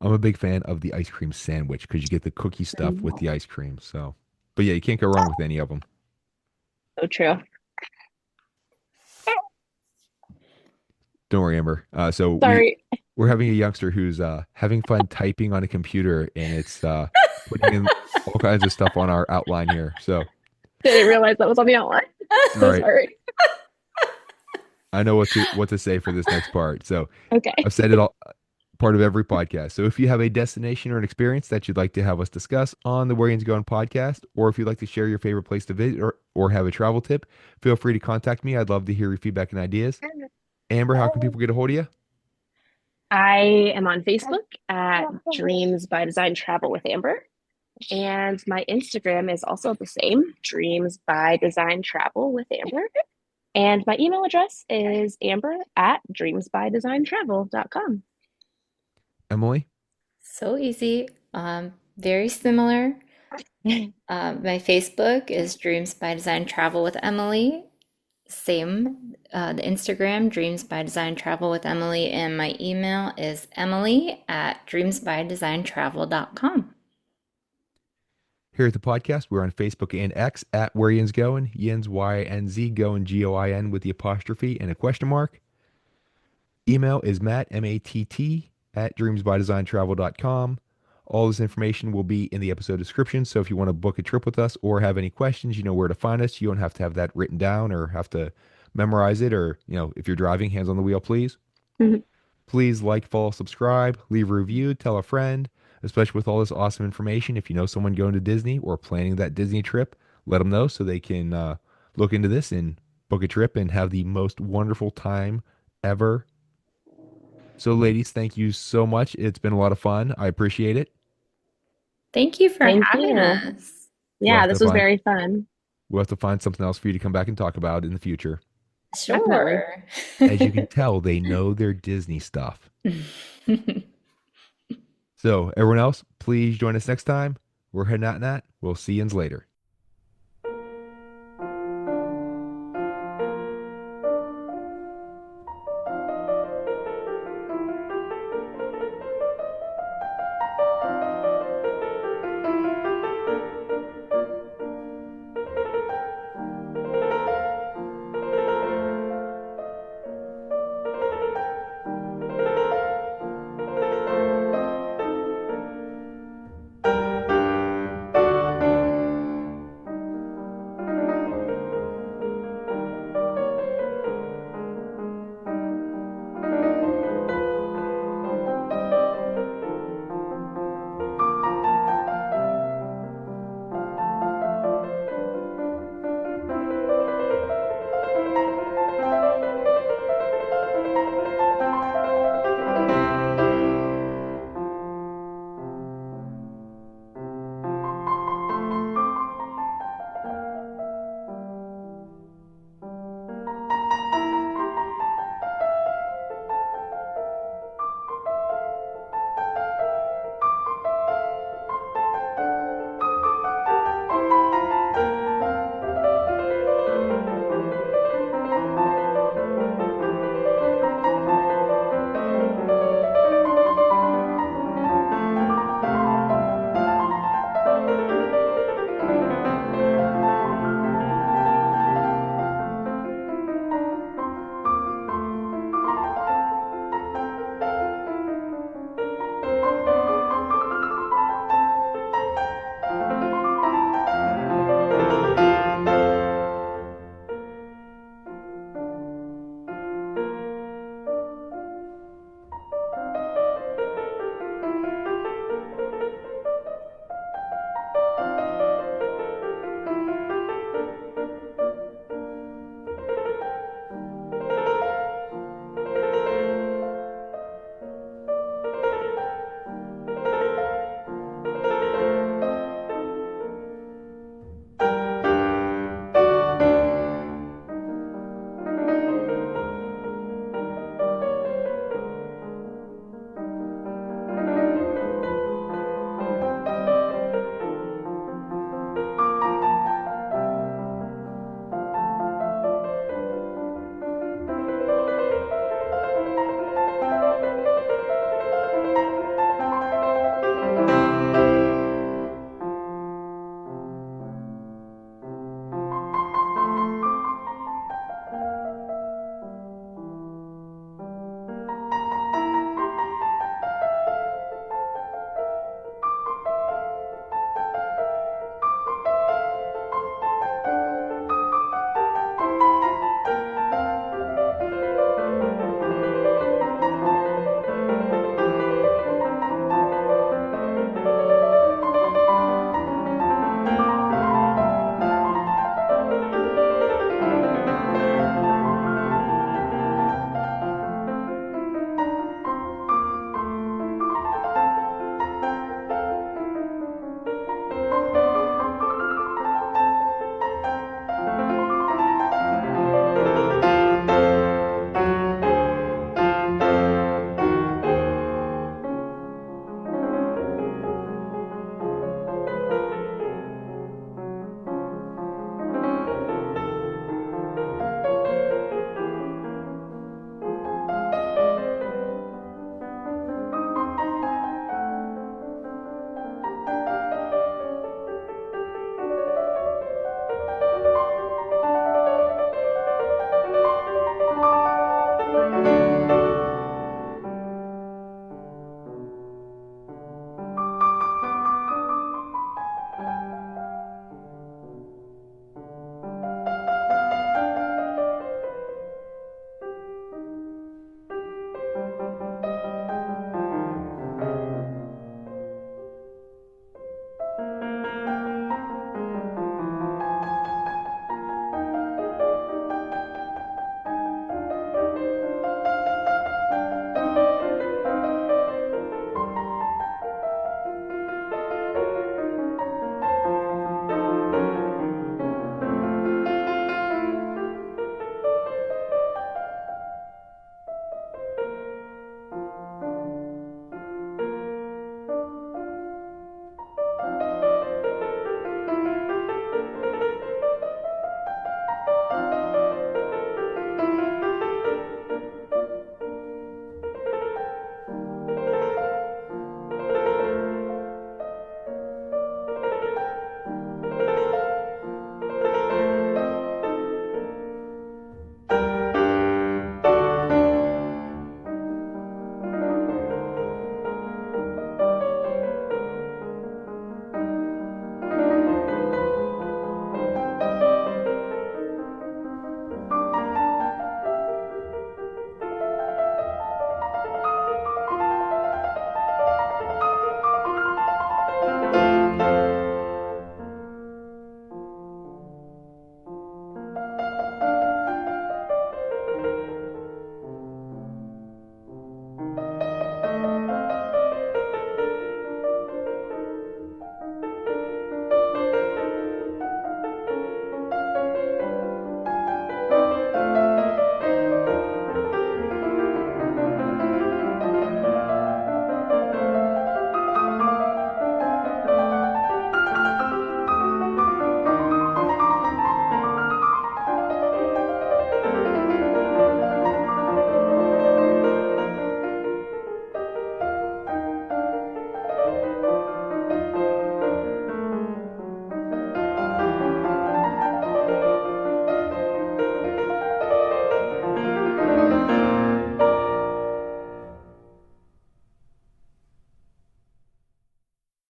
I'm a big fan of the ice cream sandwich because you get the cookie stuff with the ice cream. So, but yeah, you can't go wrong with any of them. So true. Don't worry, Amber. So Sorry, we're having a youngster who's having fun typing on a computer, and it's putting in all kinds of stuff on our outline here. So, didn't realize that was on the outline. all So right, sorry. I know what to say for this next part. So, Okay. I've said it all part of every podcast. So, if you have a destination or an experience that you'd like to have us discuss on the Where Yinz Goin podcast, or if you'd like to share your favorite place to visit or have a travel tip, feel free to contact me. I'd love to hear your feedback and ideas. Amber, how can people get a hold of you? I am on Facebook at Dreams by Design Travel with Amber. And my Instagram is also the same, Dreams by Design Travel with Amber. And my email address is amber@dreamsbydesigntravel.com. Emily? So easy. Very similar. My Facebook is Dreams by Design Travel with Emily. Same. The Instagram, Dreams by Design Travel with Emily, and my email is emily@dreamsbydesigntravel.com. Here at the podcast, we're on Facebook and X at Where Yinz Goin. Yinz, Y-N-Z, Goin, Goin with the apostrophe and a question mark. Email is Matt, M-A-T-T, at dreamsbydesigntravel.com. All this information will be in the episode description. So if you want to book a trip with us or have any questions, you know where to find us. You don't have to have that written down or have to memorize it. Or, if you're driving, hands on the wheel, please. Mhm. Please like, follow, subscribe, leave a review, tell a friend, especially with all this awesome information. If you know someone going to Disney or planning that Disney trip, let them know so they can look into this and book a trip and have the most wonderful time ever. So, ladies, thank you so much. It's been a lot of fun. I appreciate it. Thank you for Thank having you. us. We'll Yeah, have to this was find very fun. we'll have to find something else for you to come back and talk about in the future. Definitely. Sure. As you can tell, they know their Disney stuff. So, everyone else, please join us next time. We're heading out in that. We'll see you later.